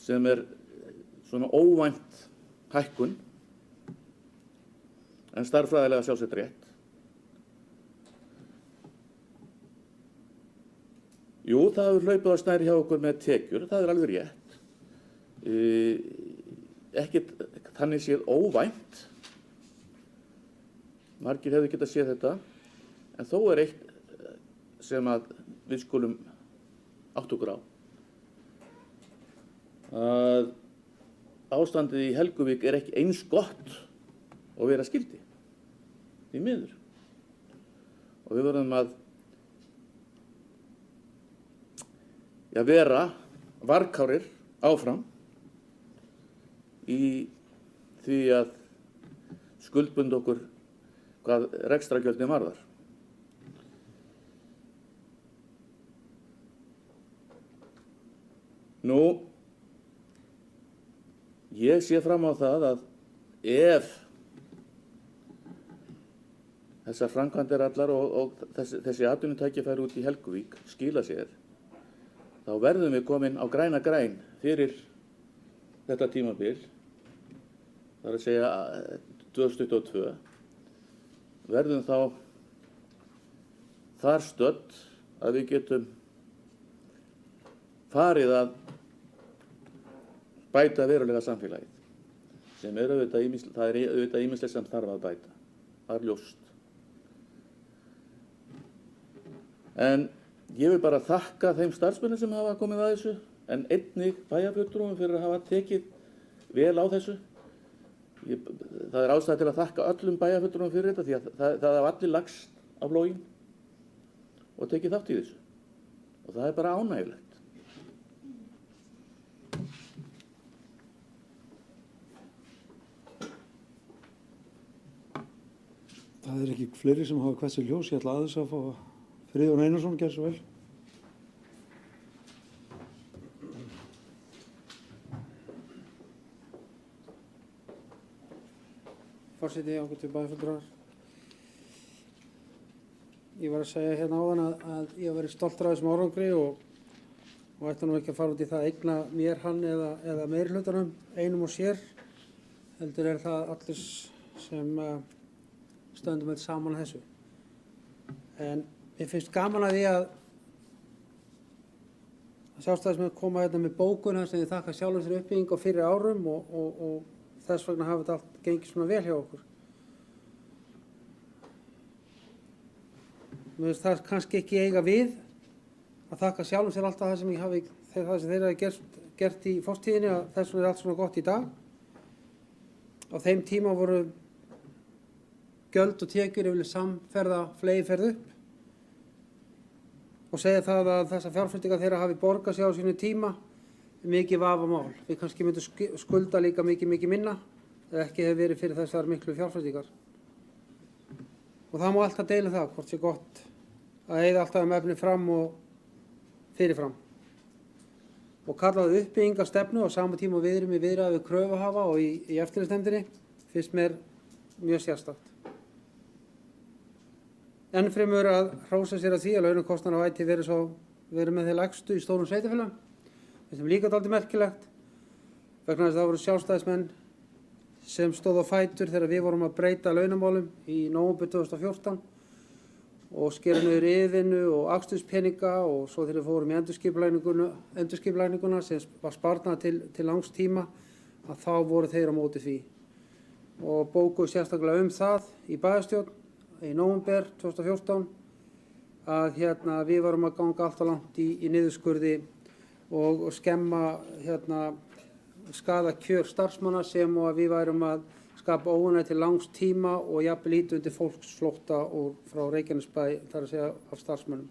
sem er svona óvænt hækkun en stærðfræðilega sjálfsagt rétt. Jú, það hefur hlaupið á snæri hjá okkur með tekjur, það er alveg rétt. Ekkert þannig séð óvænt. Margir hefðu getað séð þetta, en þó er eitt sem að við skulum átta okkur á. Að ástandið í Helguvík er ekki eins gott og vera skyldi, því miður. Og við verðum að vera varkárir áfram í því að skuldbunda okkur hvað rekstrargjöldin varðar. Nú, ég sé fram á það að ef þessar framkvæmdir allar og þessi atvinnutækifæri út í Helguvík skila sér, þá verðum við komin á græna græn fyrir þetta tímabil, það er að segja 2022, verðum þá þar stödd að við getum farið að bæta verulega samfélagið, sem er auðvitað ýmislegt sem þarf að bæta, það er ljóst. En ég vil bara þakka þeim starfsmönnum sem hafa komið að þessu, en einnig bæjarfulltrúum fyrir að hafa tekið vel á þessu. Það er ástæða til að þakka öllum bæjarfulltrúum fyrir þetta, því að það hafa allir lagst á plóginn og tekið þátt í þessu. Og það er bara ánægjulegt. Það er ekki fleiri sem hafa hvert sér ljós. Ég ætla aðeins að fá Friðjón Einarsson, gerð svo vel. Forseti, ágætu bæjarfulltrúar. Ég var að segja hérna áðan að ég hef verið stoltur af þessum árangri og ætti nú ekki að fara út í það að eigna mér hann eða meirihlutanum einum og sér. Heldur er það allir sem stöndum öll saman að þessu. En mér finnst gaman að því að Sjálfstæðismenn koma hérna með bókuna sem þið þakka sjálfum fyrir uppbygging á fyrri árum og þess vegna hafi þetta allt gengið svona vel hjá okkur. Mér finnst það kannski ekki eiga við að þakka sjálfum sér alltaf það sem þeir hafi gert í fortíðinni, að þess vegna er allt svona gott í dag. Á þeim tíma voru gjöld og tekjur yfirleitt samferða fleygiferð upp og segja það að þessar fjárfestingar þeirra hafi borgað sig á sínu tíma mikið vafamál. Við kannski myndum skulda líka mikið minna eða ekki hefur verið fyrir þessar miklu fjárfestingar. Og það má alltaf deila það, hvort sé gott að eyða alltaf efni fram og fyrirfram. Og kallaði uppbyggingarstefnu á sama tíma og við erum í viðræði við kröfuhafa og í eftirlitsnefndinni finnst mér mjög sérstakt. Enn fremur að hrósa sér að því að launakostnaður á IT verið með þeir lægstu í stórum sveitarfélögum. Þetta er líka dálítið merkilegt vegna þess að það voru Sjálfstæðismenn sem stóð á fætur þegar við vorum að breyta launamálum í nóvember 2014 og skera niður yfirvinnu og aksturspeninga og svo þegar við fórum í endurskipulagninguna sem var sparnað til langs tíma að þá voru þeir á móti því og bókuðu sérstaklega það í bæjarstjórn í nóvember 2014 að við varum að ganga allt of langt í niðurskurði og skemma skaða kjör starfsmanna sem og að við værum að skapa óánægju til langs tíma og jafnvel ýta undir fólksflótta frá Reykjanesbæ, þar að segja af starfsmönnum.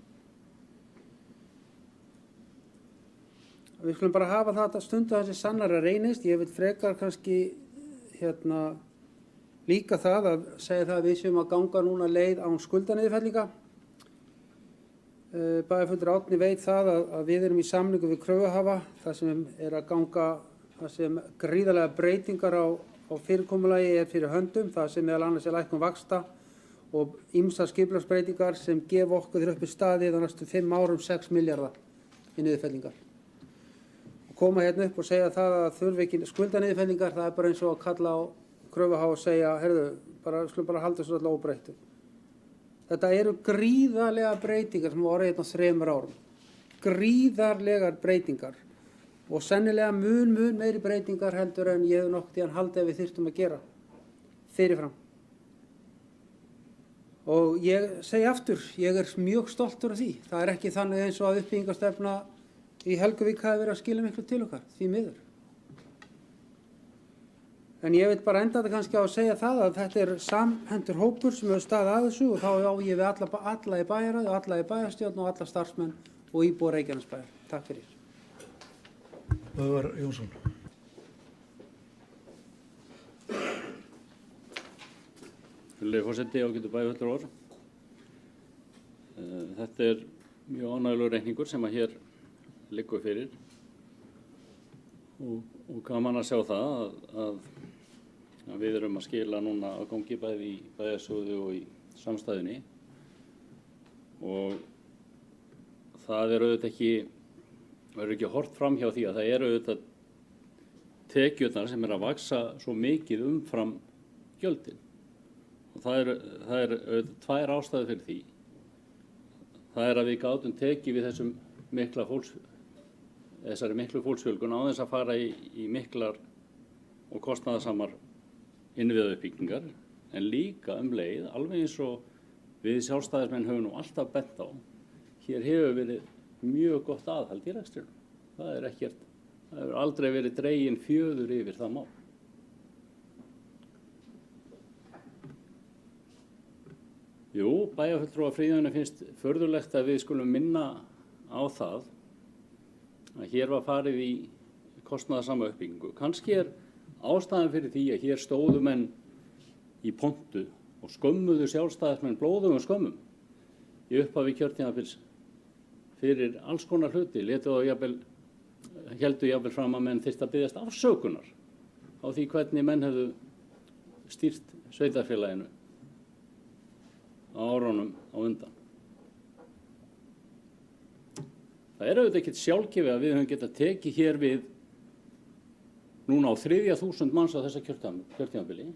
við skulum bara hafa það stundu þessi sannara reynist. Ég vil frekar kannski líka það að segja það að við séum að ganga núna leið án skuldaneyðfellinga. Bæjarfulltrúi Árni veit það að við erum í samningu við kröfuhafa, það sem er að ganga, það sem gríðarlega breytingar á fyrirkomulagi fyrir höndum, það sem meðal annars er lækkun vaxta og ýmsar skipulagsbreytingar sem gef okkur þér uppi staðið á næstu 5 árum 6 milljarða í niðurfellingar. Og koma hérna upp og segja það að þurfi ekki skuldaniðurfellingar, það er bara eins og að kalla á kröfuhafa og segja, heyrðu, skulum bara halda þessu alltaf óbreyttu. Þetta eru gríðarlega breytingar sem voru hérna á 3 árum. Gríðarlegar breytingar og sennilega mun meiri breytingar heldur en ég hef nokkuð tíðan haldið að við þyrftum að gera fyrirfram. Og ég segi aftur, ég er mjög stoltur af því. Það er ekki þannig eins og að uppbyggingarstefna í Helguvík hafi verið að skila miklu til okkar, því miður. En ég vil bara enda þetta kannski á að segja það að þetta er samhentur hópur sem hefur staðið að þessu og þá á ég við alla í bæjarráði, alla í bæjarstjórn og alla starfsmenn og íbúa Reykjanesbæjar. Takk fyrir. Böðvar Jónsson. Virðulegi forseti, ágætu bæjarfulltrúar. Þetta er mjög ánægjulegur reikningur sem að hér liggur fyrir og gaman að sjá það að við erum að skila núna afgangi bæði í bæjarsjóði og í samstæðunni og það er auðvitað ekki horft fram hjá því að það eru auðvitað tekjurnar sem er að vaxa svo mikið umfram gjöldin. Og það er auðvitað 2 ástæður fyrir því. Það er að við gátum tekið við þessari miklu fólksfjölgun á þess að fara í miklar og kostnaðarsamar innviðauppbyggingar, en líka leið, alveg eins og við sjálfstæðismenn höfum nú alltaf bent á, hér hefur verið mjög gott aðhald í rekstrinum. Það hefur aldrei verið dregin fjöður yfir það mál. Jú, bæjarfulltrúa Friðjóni finnst furðulegt að við skulum minna á það að hér var farið í kostnaðarsama uppbyggingu. Kannski er ástæðan fyrir því að hér stóðu menn í pontu og skömmuðu sjálfstæðismenn blóðugum skömmum í upphafi kjörtímabils fyrir alls konar hluti, héldu jafnvel fram að menn þyrftu að biðjast afsökunar á því hvernig menn hefðu stýrt sveitarfélaginu á árunum á undan. Það er auðvitað ekkert sjálfgefið að við höfum getað tekið hér við núna á 3.000 manns á þessa kjörtímabili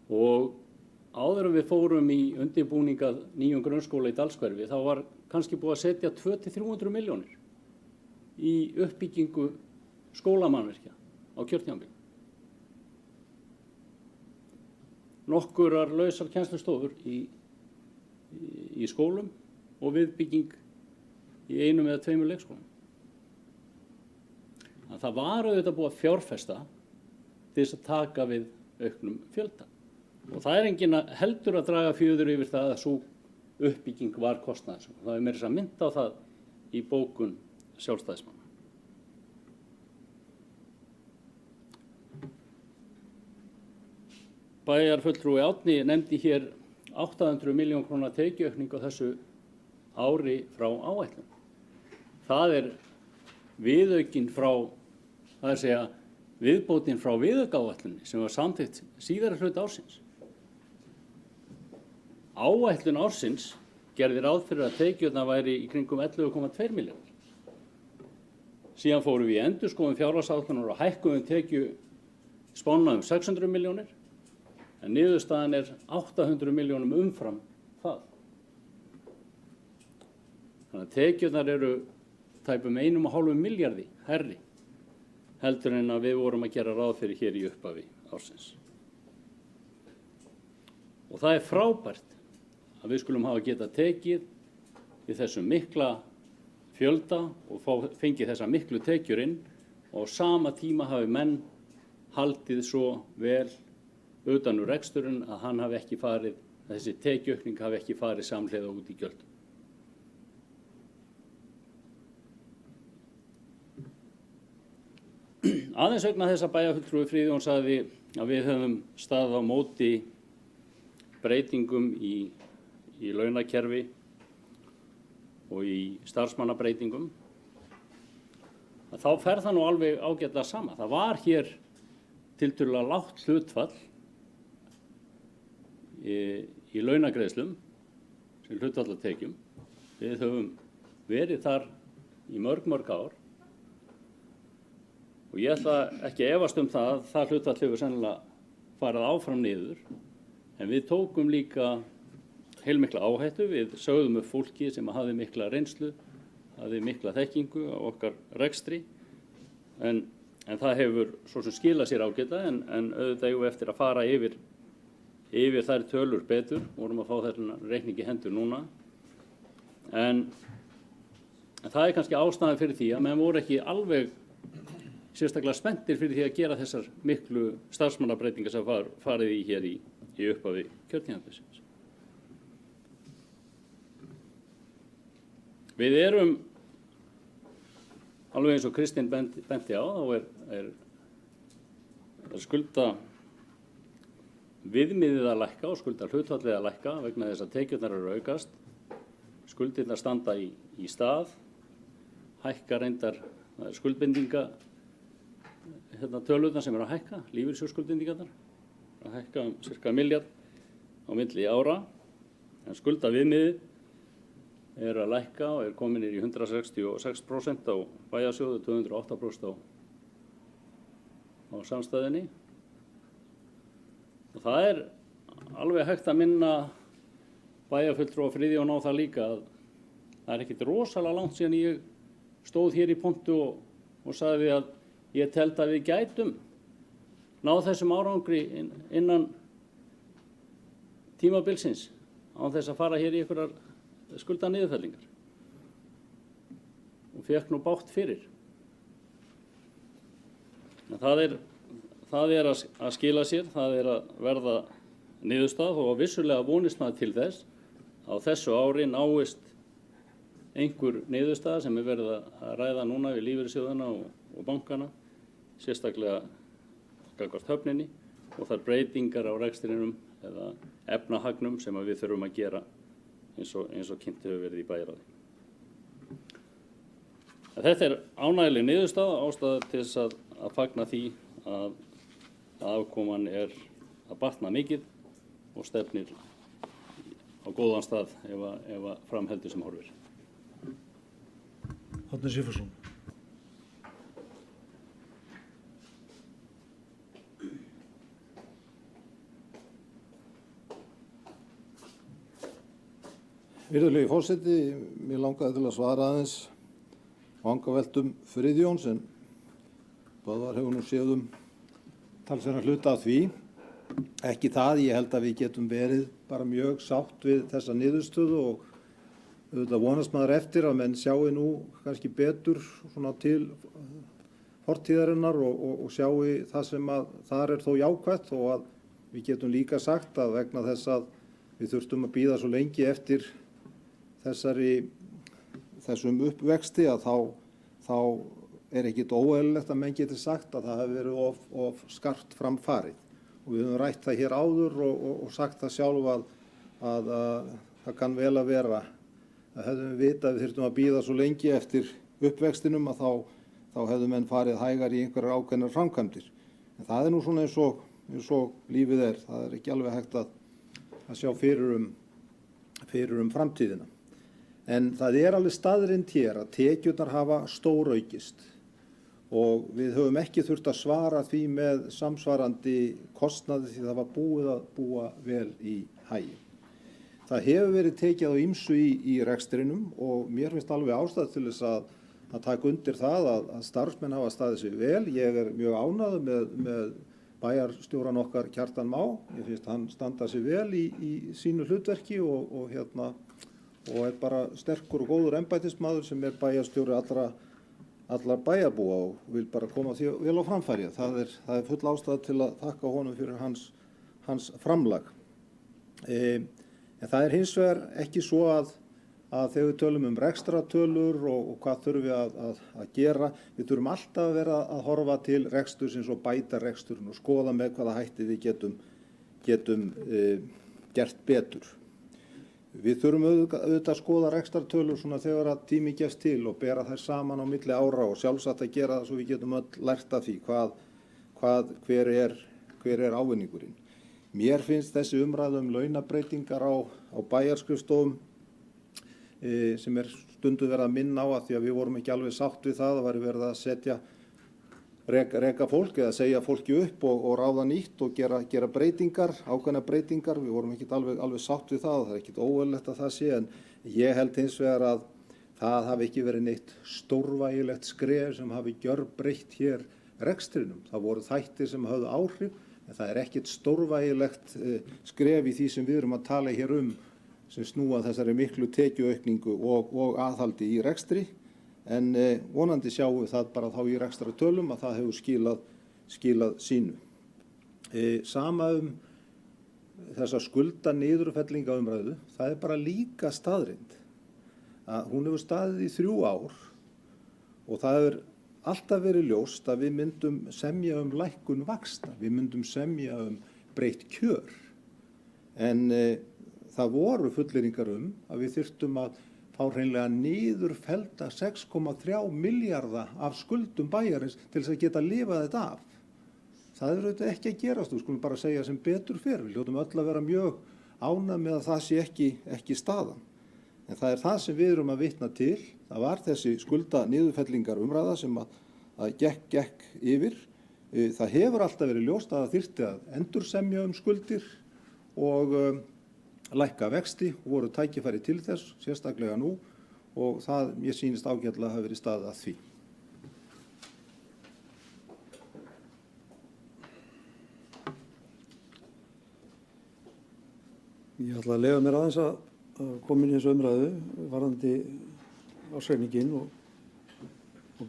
og áður en við fórum í undirbúning að nýjum grunnskóla í Dalshverfi þá var kannski búið að setja 200-300 milljónir í uppbyggingu skólamannvirkja á kjörtímabili. Nokkurar lausar kennslustofur í skólum og viðbygging í 1 eða 2 leikskólum. Það var auðvitað búið að fjárfesta til þess að taka við auknum fjölda. Og það er enginn heldur að draga fjöður yfir það að svo uppbygging var kostnaðarsöm. Það er meira þess að mynda á það í bókun sjálfstæðismanna. Bæjarfulltrúi Árni nefndi hér 800 milljón króna tekjuaukning á þessu ári frá áætlun. Það er viðaukinn frá, það er að segja, viðbótin frá viðaukaáætlunni sem var samþykkt síðari hluta ársins. Áætlun ársins gerði ráð fyrir að tekjurnar væri í kringum 11,2 milljarðar. Síðan fórum við í endurskoðun fjárhagsáætlunar og hækkuðum tekjuspána 600 milljónir, en niðurstaðan er 800 milljónum umfram það. Þannig að tekjurnar eru tæpum 1,5 milljarði hærri heldur en að við vorum að gera ráð fyrir hér í upphafi ársins. Og það er frábært að við skulum hafa getað tekið við þessum mikla fjölda og fengið þessa miklu tekjur inn og á sama tíma hafi menn haldið svo vel utan úr reksturinn að hann hafi ekki farið, þessi tekjuaukning hafi ekki farið samhliða út í gjöldum. aðeins vegna þess að bæjarfulltrúi Friðjón sagði að við höfum staðið á móti breytingum í launakerfi og í starfsmannabreitingum, að þá fer það nú alveg ágætlega sama. Það var hér tiltölulega lágt hlutfall í launagreiðslum sem hlutfallatekjum. Við höfum verið þar í mörg ár og ég ætla ekki að efast um það að það hlutfall hefur sennilega farið áfram niður, en við tókum líka heilmikla áhættu. Við sögðum upp fólki sem hafði mikla reynslu, hafði mikla þekkingu á okkar rekstri, en það hefur svo sem skilað sér ágæta, en auðvitað eigum við eftir að fara yfir þær tölur betur. Vorum að fá þennan reikning í hendur núna, en það er kannski ástæðan fyrir því að menn voru ekki alveg sérstaklega spenntir fyrir því að gera þessar miklu starfsmannabreitingar sem farið í hér í upphafi kjörtímabilsins. Við erum, alveg eins og Kristinn benti á, þá er skulda viðmiðið að lækka og skulda hlutfallið að lækka vegna þess að tekjurnar eru aukast. Skuldirnar standa í stað, hækka reyndar skuldbindinga, tölurnar sem eru að hækka, lífeyrissjóðsskuldbindingarnar, að hækka cirka miljard á milli ára, en skulda viðmiðið er að lækka og er komin í 166% á bæjarsjóðu, 208% á samstæðinni. Og það er alveg hægt að minna bæjarfulltrúa Friðjón á það líka að það er ekkit rosalega langt síðan ég stóð hér í pontu og sagði að ég teldi að við gætum náð þessum árangri innan tímabilsins án þess að fara hér í einhverjar skulda niðurfellingar og fékk nú bágt fyrir. En það er að skila sér, það er að verða niðurstað og vissulega vonist maður til þess á þessu ári náist einhver niðurstað sem er verið að ræða núna við lífeyrissjóðina og bankana, sérstaklega gagnvart höfninni og þær breytingar á rekstrinum eða efnahagnum sem við þurfum að gera eins og kynnt hefur verið í bæjarráði. Þetta er ánægjuleg niðurstaða, ástæða til þess að fagna því að afkoman er að batna mikið og stefnir á góðan stað ef að framheldur sem horfir. Árni Sigfússon. Virðulegi forseti, mér langaði til að svara aðeins vangaveltum Friðjóns, en Böðvar hefur nú séð talsverðan hluta af því. Ekki það, ég held að við getum verið bara mjög sátt við þessa niðurstöðu og auðvitað vonast maður eftir að menn sjáu nú kannski betur svona til fortíðarinnar og sjáu það sem að þar er þó jákvætt, og að við getum líka sagt að vegna þess að við þurftum að bíða svo lengi eftir þessum uppvexti að þá er ekkit óeðlilegt að menn geti sagt að það hefur verið of skarpt framfarið. Og við höfum rætt það hér áður og sagt það sjálf að það kann vel að vera að hefðum við vitað að við þurftum að bíða svo lengi eftir uppvextinum að þá hefðum menn farið hægar í einhverjar ákveðnar framkvæmdir. En það er nú svona eins og lífið er. Það er ekki alveg hægt að sjá fyrir framtíðina. En það er alveg staðreynd hér að tekjurnar hafa stóraukist og við höfum ekki þurft að svara því með samsvarandi kostnaði því það var búið að búa vel í haginn. Það hefur verið tekið á ýmsu í rekstrinum og mér finnst alveg ástæða til þess að taka undir það að starfsmenn hafa staðið sig vel. Ég er mjög ánægður með bæjarstjóran okkar Kjartan Má. Ég finnst hann standa sig vel í sínu hlutverki og er bara sterkur og góður embættismaður sem er bæjarstjóri allra bæjarbúa og vil bara koma því vel á framfæri. Það er full ástæða til að þakka honum fyrir hans framlag. En það er hins vegar ekki svo að að þegar við tölum rekstratölur og hvað þurfum við að gera, við þurfum alltaf að vera að horfa til rekstursins og bæta reksturinn og skoða með hvaða hætti við getum gert betur. Við þurfum auðvitað að skoða rekstratölur svona þegar að tími gefst til og bera þær saman á milli ára og sjálfsagt að gera það svo við getum öll lært af því hver er ávinningurinn. Mér finnst þessi umræða launabreitingar á bæjarskrifstofum sem stundum verið að minna á að því að við vorum ekki alveg sátt við það væri verið að reka fólk eða segja fólki upp og ráða nýtt og gera breytingar, ákveðnar breytingar. Við vorum ekki alveg sátt við það og það er ekkit óeðlilegt að það sé, en ég held hins vegar að það hafi ekki verið neitt stórvægilegt skref sem hafi gjörbreytt hér rekstrinum. Það voru þættir sem höfðu áhrif, en það er ekkit stórvægilegt skref í því sem við erum að tala hér sem snúa þessari miklu tekjuaukningu og aðhaldi í rekstri. En vonandi sjáum við það bara þá í rekstratölum að það hefur skilað sínu. Sama þessa skuldaniðurfellingaumræðu, það er bara líka staðreynd. Hún hefur staðið í 3 ár og það hefur alltaf verið ljóst að við myndum semja lækkun vaxta, við myndum semja breytt kjör. En það voru fullyrðingar að við þyrftum að fá hreinlega niðurfellda 6,3 milljarða af skuldum bæjarins til þess að geta lifað þetta af. Það er auðvitað ekki að gerast, við skulum bara segja sem betur fer. Við hljótum öll að vera mjög ánægð með að það sé ekki staðan. En það er það sem við erum að vitna til. Það var þessi skuldaniðurfellingar umræða sem að gekk yfir. Það hefur alltaf verið ljóst að það þyrfti að endursemja skuldir og lækka vexti og voru tækifæri til þess, sérstaklega nú, og það mér sýnist ágætlega að hafa verið staðið að því. Ég ætla að leyfa mér aðeins að koma inn í þessu umræðu varðandi ársreikninginn og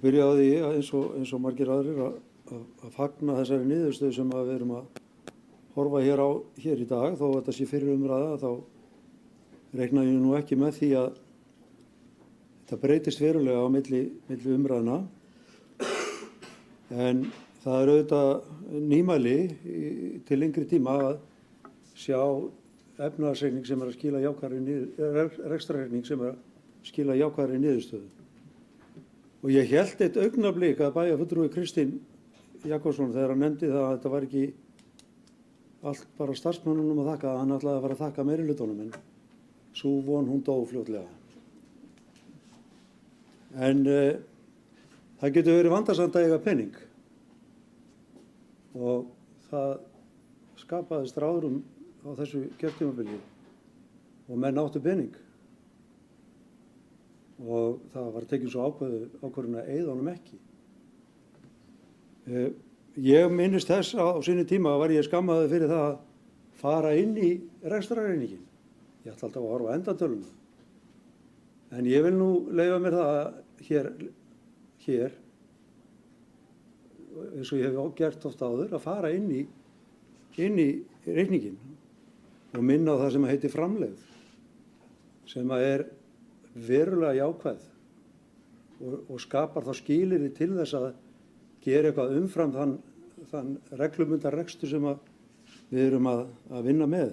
byrja á því eins og margir aðrir að fagna þessari niðurstöðu sem við erum að horfa hér í dag. Þó þetta sé fyrir umræða þá reikna ég nú ekki með því að þetta breytist verulega á milli umræðna. En það er auðvitað nýmæli til lengri tíma að sjá efnahagsreikning sem að skila rekstrarreikning sem að skila jákvæðri niðurstöðu. Og ég hélt eitt augnablik að bæjarfulltrúi Kristinn Jakobsson þegar hann nefndi það að þetta var ekki allt bara starfsmönnunum að þakka, hann ætlaði að fara að þakka meirihlutanum, en sú von hún dó fljótlega. En það getur verið vandasamt að eiga pening og það skapaðist ráðrúm á þessu kjörtímabili og menn áttu pening og það var tekin svo ákvörðun að eyða honum ekki. Ég minnist þess á sinni tíma var ég skammaður fyrir það að fara inn í rekstrarreikninginn. Ég ætla alltaf að horfa á endatöluna. En ég vil nú leyfa mér það hér eins og ég hef gert oft áður að fara inn í reikninginn og minna á það sem heitir framlegð sem er verulega jákvæð og skapar þá skilyrði til þess að gera eitthvað umfram þann reglubundna rekstur sem við erum að vinna með.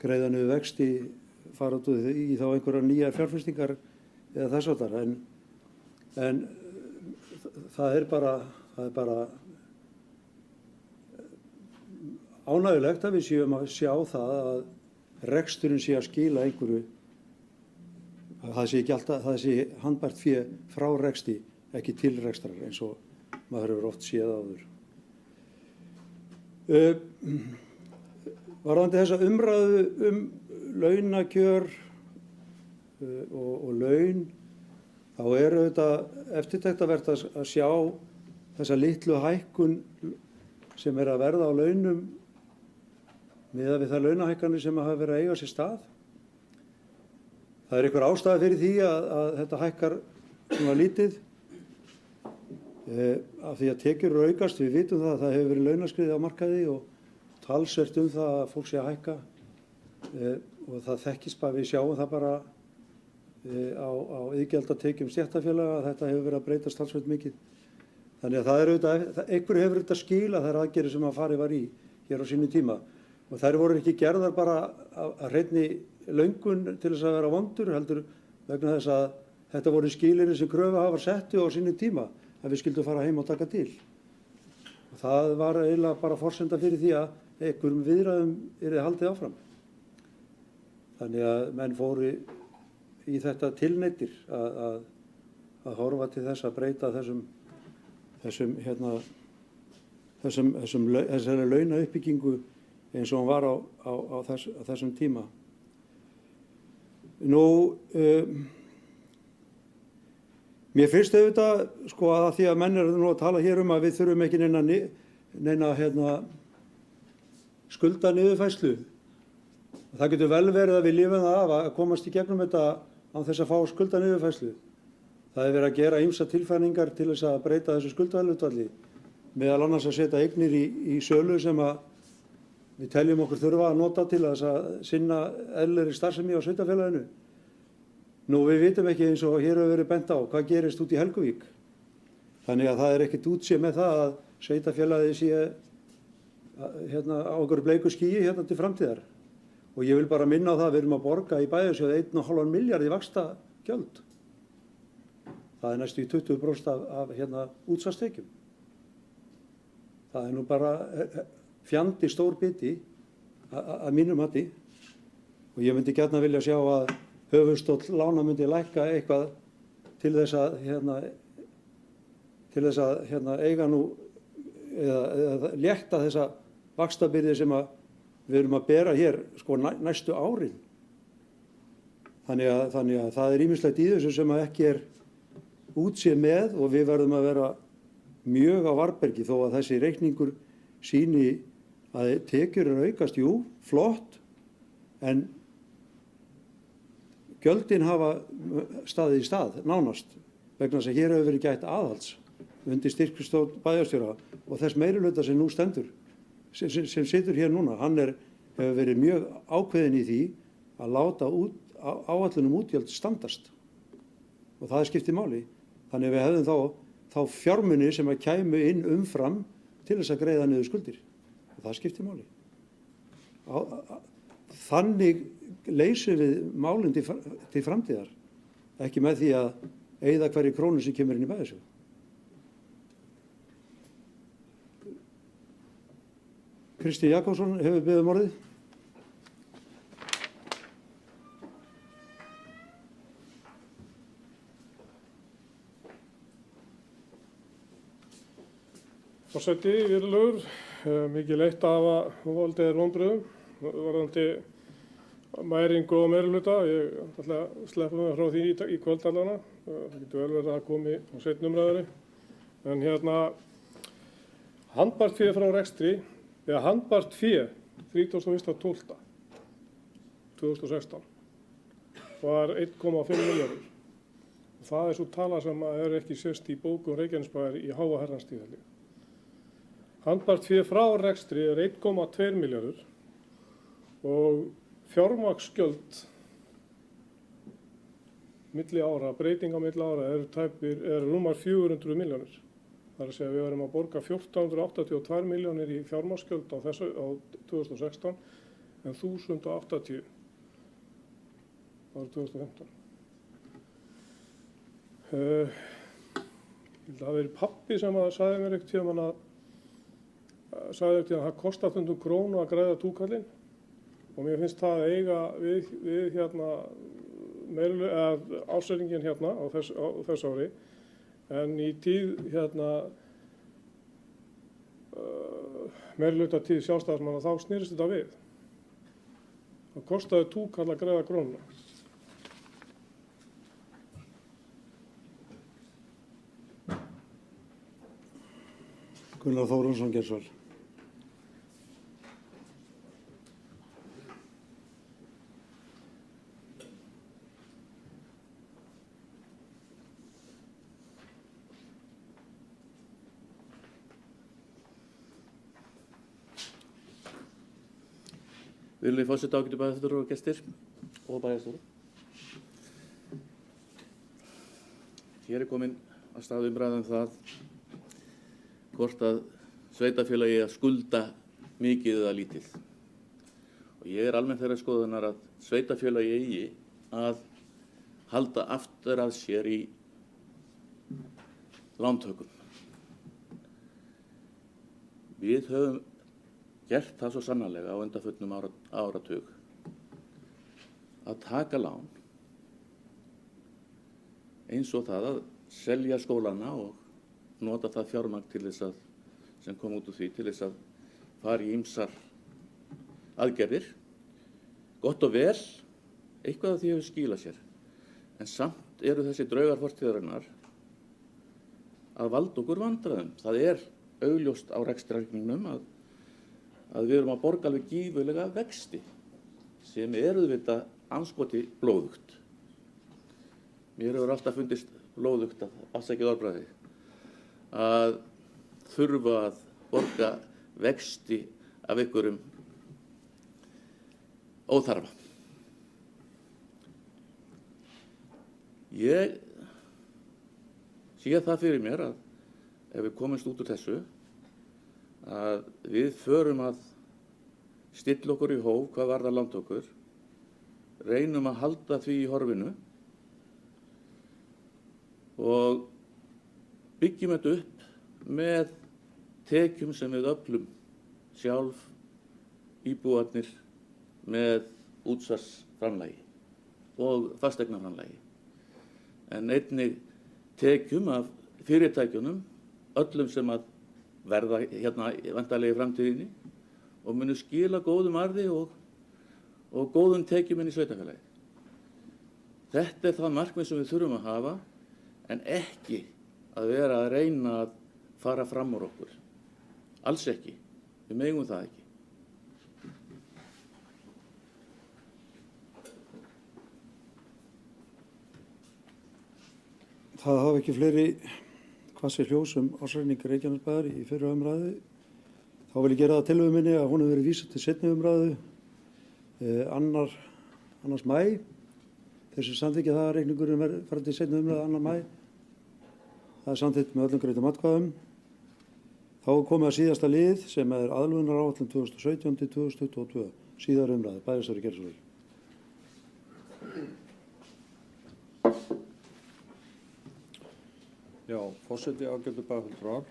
Greiða niður vexti, fara út í þá einhverjar nýjar fjárfestingar eða þess háttar. En það er bara ánægjulegt að við séum að sjá það að reksturinn sé að skila einhverju, að það sé ekki alltaf, það sé handbært fé frá reksti, ekki til rekstrar eins og maður hefur oft séð áður. Varðandi þessa umræðu launakjör og laun, þá er auðvitað eftirtektarvert að sjá þessa litlu hækkun sem er að verða á launum miðað við þær launahækkanir sem hafa verið að eiga sér stað. Það er einhver ástæða fyrir því að þetta hækkar svona lítið af því að tekjur eru aukast. Við vitum það að það hefur verið launaskriði á markaði og talsvert það að fólk sé að hækka og það þekkist bara, við sjáum það bara á iðgjaldatekjum stéttarfélaga að þetta hefur verið að breytast talsvert mikið. Þannig að það er auðvitað, einhverju hefur þetta skila þær aðgerðir sem að farið var í hér á sínu tíma. Og þær voru ekki gerðar bara að hreinni löngun til þess að vera vondur, heldur vegna þess að þetta voru skilyrði sem kröfuhafar settu á sínu tíma að við skildum fara heim og taka til. Og það var eiginlega bara forsenda fyrir því að einhverjum viðræðum yrði haldið áfram. Þannig að menn fóru í þetta tilneyddir að horfa til þess að breyta þessari launauppbyggingu eins og hann var á þessum tíma. Nú, mér finnst auðvitað sko að því að menn eru nú að tala hér að við þurfum ekki neina skuldaniðurfærslu. Það getur vel verið að við lifum það af að komast í gegnum þetta án þess að fá skuldaniðurfærslu. Það er verið að gera ýmsar tilfæringar til þess að breyta þessu skuldahlutfalli, meðal annars að setja eignir í sölu sem að við teljum okkur þurfa að nota til þess að sinna eðlilegri starfsemi á sveitarfélaginu. Nú, við vitum ekki eins og hér hefur verið bent á hvað gerist út í Helguvík. Þannig að það er ekkert útséð með það að sveitarfélagið sé á okkur bleiku skýi hérna til framtíðar. Og ég vil bara minna á það að við erum að borga í bæjarsjóði 1,5 milljarð í vaxtagjöld. Það er næstu í 20% af útsvarstekjum. Það er nú bara fjandi stór biti að mínum mati. Og ég myndi gjarna vilja sjá að höfuðstóll lána myndi lækka eitthvað til þess að eiga nú eða létta þessa vaxtabyrði sem við erum að bera hér sko næstu árin. Þannig að það er ýmislegt í þessu sem ekki er útséð með og við verðum að vera mjög á varðbergi þó að þessi reikningur sýni að tekjur eru aukast, jú, flott, en gjöldin hafa staðið í stað, nánast, vegna þess að hér hefur verið gætt aðhalds undir styrkjustóð bæjarstjóra og þess meirihluta sem nú stendur, sem situr hér núna, hann hefur verið mjög ákveðinn í því að láta áætlunum útgjöld standast og það skiptir máli. Þannig að við hefðum þá fjármuni sem að kæmu inn umfram til þess að greiða niður skuldir og það skiptir máli. Þannig leysum við málin til framtíðar, ekki með því að eyða hverju krónu sem kemur inn í bæjarsjóð. Kristi Jakobsson hefur beðið um orðið. Forseti, virðulegur, mikið leitt að hafa valdið vonbrigðum varðandi mæringu og meirihluta. Ég ætla að sleppa mig frá því í kvöld allavega. Það getur vel verið að það komi á seinni umræðunni. En handbært fé frá rekstri, eða handbært fé 31.12.2016 var 1,5 milljarður. Það er svo tala sem er ekki sést í bókum Reykjanesbæjar í háa herrans tíðarlíð. Handbært fé frá rekstri er 1,2 milljarður og fjármagnsgjöld milli ára, breyting á milli ára er rúmar 400 milljónir. Það er að segja að við verðum að borga 1482 milljónir í fjármagnsgjöld á 2016 en 1080 árið 2015. Það hafi verið pabbi sem sagði mér ekkert tíma að það kostar 100 krónu að græða túkallinn og mér finnst það að eiga við ársreikningin á þess ári en í tíð meirihluta tíð sjálfstæðismanna þá snýrist þetta við. Það kostaði túkall að græða krónuna. Gunnar Þórunnsson Gersvall. Virðulegi forseti, ágætu bæjarfulltrúar og gestir og bæjarstjóri. hér komin að stað umræðum það hvort að sveitarfélagi að skulda mikið eða lítið. Og ég almennt þeirrar skoðunar að sveitarfélagi eigi að halda aftur að sér í lántökum. Við höfum gert það svo sannarlega á undanförnum áratug að taka lán eins og það að selja skólana og nota það fjármagn til þess að, sem kom út úr því, til þess að fara í ýmsar aðgerðir. Gott og vel, eitthvað af því hefur skilað sér. En samt eru þessi draugar fortíðarinnar að valda okkur vandræðum. Það er augljóst á rekstrarreikningnum að við erum að borga alveg gífurlega vexti sem eru auðvitað andskoti blóðugt. Mér hefur alltaf fundist blóðugt að afsækja orðbragði að þurfa að borga vexti af einhverjum óþarfa. Ég sé það fyrir mér að ef við komumst út úr þessu að við förum að stilla okkur í hóf hvað varðar lántökur, reynum að halda því í horfinu og byggjum þetta upp með tekjum sem við öflum sjálf, íbúarnir með útsvarsframlagi og fasteignaframlagi. En einnig tekjum af fyrirtækjunum, öllum sem að verða hérna væntanlega í framtíðinni og munu skila góðum arði og góðum tekjum inn í sveitarfélagið. Þetta er það markmið sem við þurfum að hafa en ekki að vera að reyna að fara fram úr okkur. Alls ekki. Við megum það ekki. Það hafa ekki fleiri hvassir ljós ársreikning Reykjanesbæjar í fyrri umræðu. Þá vil ég gera það tillögu minni að hún hefur verið vísað til seinni umræðu 2. maí. Þeir sem samþykkja það að reikningurinn fara til seinni umræðu 2. maí. Það er samþykkt með öllum greiddum atkvæðum. Þá er komið að síðasta lið sem er aðlögunaráætlun 2017 til 2022. Síðari umræðu, bæjarstjóri gerðu svo vel. Já, forseti ágætu bæjarfulltrúar.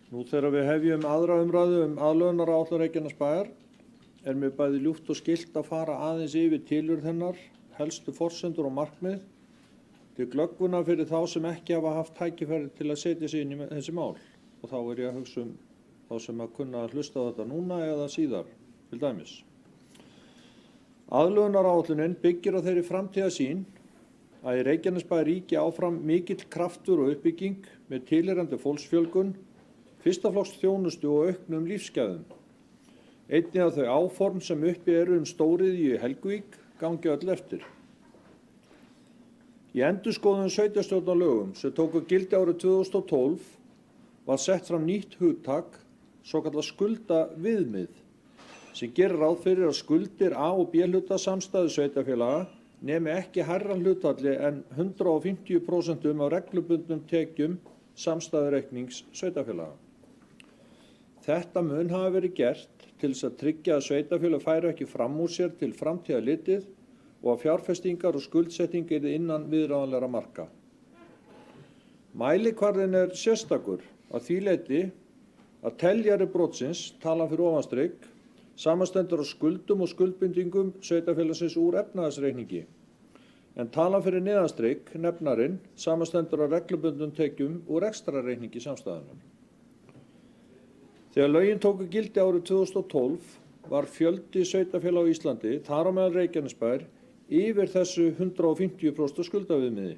Nú þegar við hefjum aðra umræðu aðlögunaráætlun Reykjanesbæjar er mér bæði ljúft og skylt að fara aðeins yfir tilurð hennar, helstu forsendur og markmið til glöggvunar fyrir þá sem ekki hafa haft tækifæri til að setja sig inn í þessi mál. Og þá er ég að hugsa þá sem að kunna að hlusta á þetta núna eða síðar, til dæmis. Aðlögunaráætlunin byggir á þeirri framtíðarsýn að í Reykjanesbæ ríki áfram mikill kraftur og uppbygging með tilheyrandi fólksfjölgun, fyrsta flokks þjónustu og auknum lífsgæðum. Einnig að þau áform sem uppi eru stóriðju í Helguvík gangi öll eftir. Í endurskoðun sveitarstjórnarlögum sem tóku gildi árið 2012 var sett fram nýtt hugtak, svokallað skuldaviðmið, sem gerir ráð fyrir að skuldir A- og B-hluta samstæðu sveitarfélaga nemi ekki hærra hlutfalli en 150% af reglubundnum tekjum samstæðureiknings sveitarfélaga. Þetta mun hafa verið gert til þess að tryggja að sveitarfélög færu ekki fram úr sér til framtíðar litið og að fjárfestingar og skuldsetting yrði innan viðráðanlegra marka. Mælikvarðinn er sérstakur að því leyti að teljari brotsins, talan fyrir ofanstrik, samanstendur á skuldum og skuldbindingum sveitarfélagsins úr efnahagsreikningi, en talan fyrir neðanstrik, nefnarinn, samanstendur á reglubundnum tekjum úr rekstrarreikningi samstæðunnar. Þegar lögin tóku gildi árið 2012 var fjöldi sveitarfélaga á Íslandi, þar á meðal Reykjanesbær, yfir þessu 150% skuldaviðmiði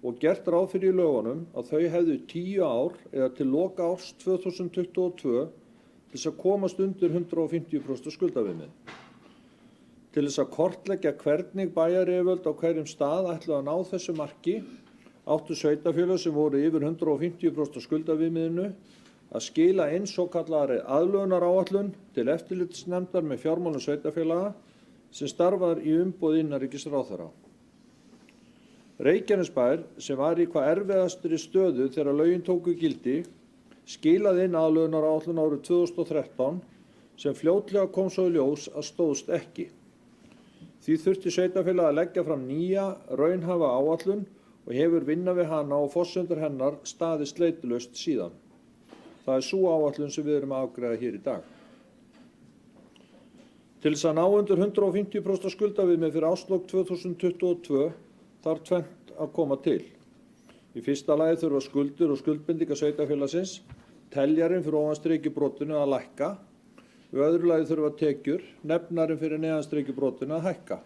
og gert ráð fyrir í lögunum að þau hefðu 10 ár eða til loka árs 2022 til þess að komast undir 150% skuldaviðmið. Til þess að kortleggja hvernig bæjaryfirvöld á hverjum stað ætluðu að ná þessu marki áttu sveitarfélög sem voru yfir 150% skuldaviðmiðinu að skila inn svokallari aðlögunaráætlun til eftirlitsnefndar með fjármálum sveitarfélaga sem starfar í umboði innanríkisráðherra. Reykjanesbær, sem var í hvað erfiðastri stöðu þegar lögin tóku gildi, skilaði inn aðlögunaráætlun árið 2013 sem fljótlega kom svo í ljós að stóðst ekki. Því þurfti sveitarfélagið að leggja fram nýja raunhæfa áætlun og hefur vinna við hana og forsendur hennar staðist sleitulaust síðan. Það sú áætlun sem við erum að afgreiða hér í dag. Til þess að ná undir 150% skuldaviðmið fyrir árslok 2022 þarf tvennt að koma til. Í fyrsta lagi þurfa skuldir og skuldbindingar sveitarfélagsins, teljarinn fyrir ofanstrikjubrotinu að lækka. Í öðru lagi þurfa tekjur, nefnarinn fyrir neðanstrikjubrotinu að hækka.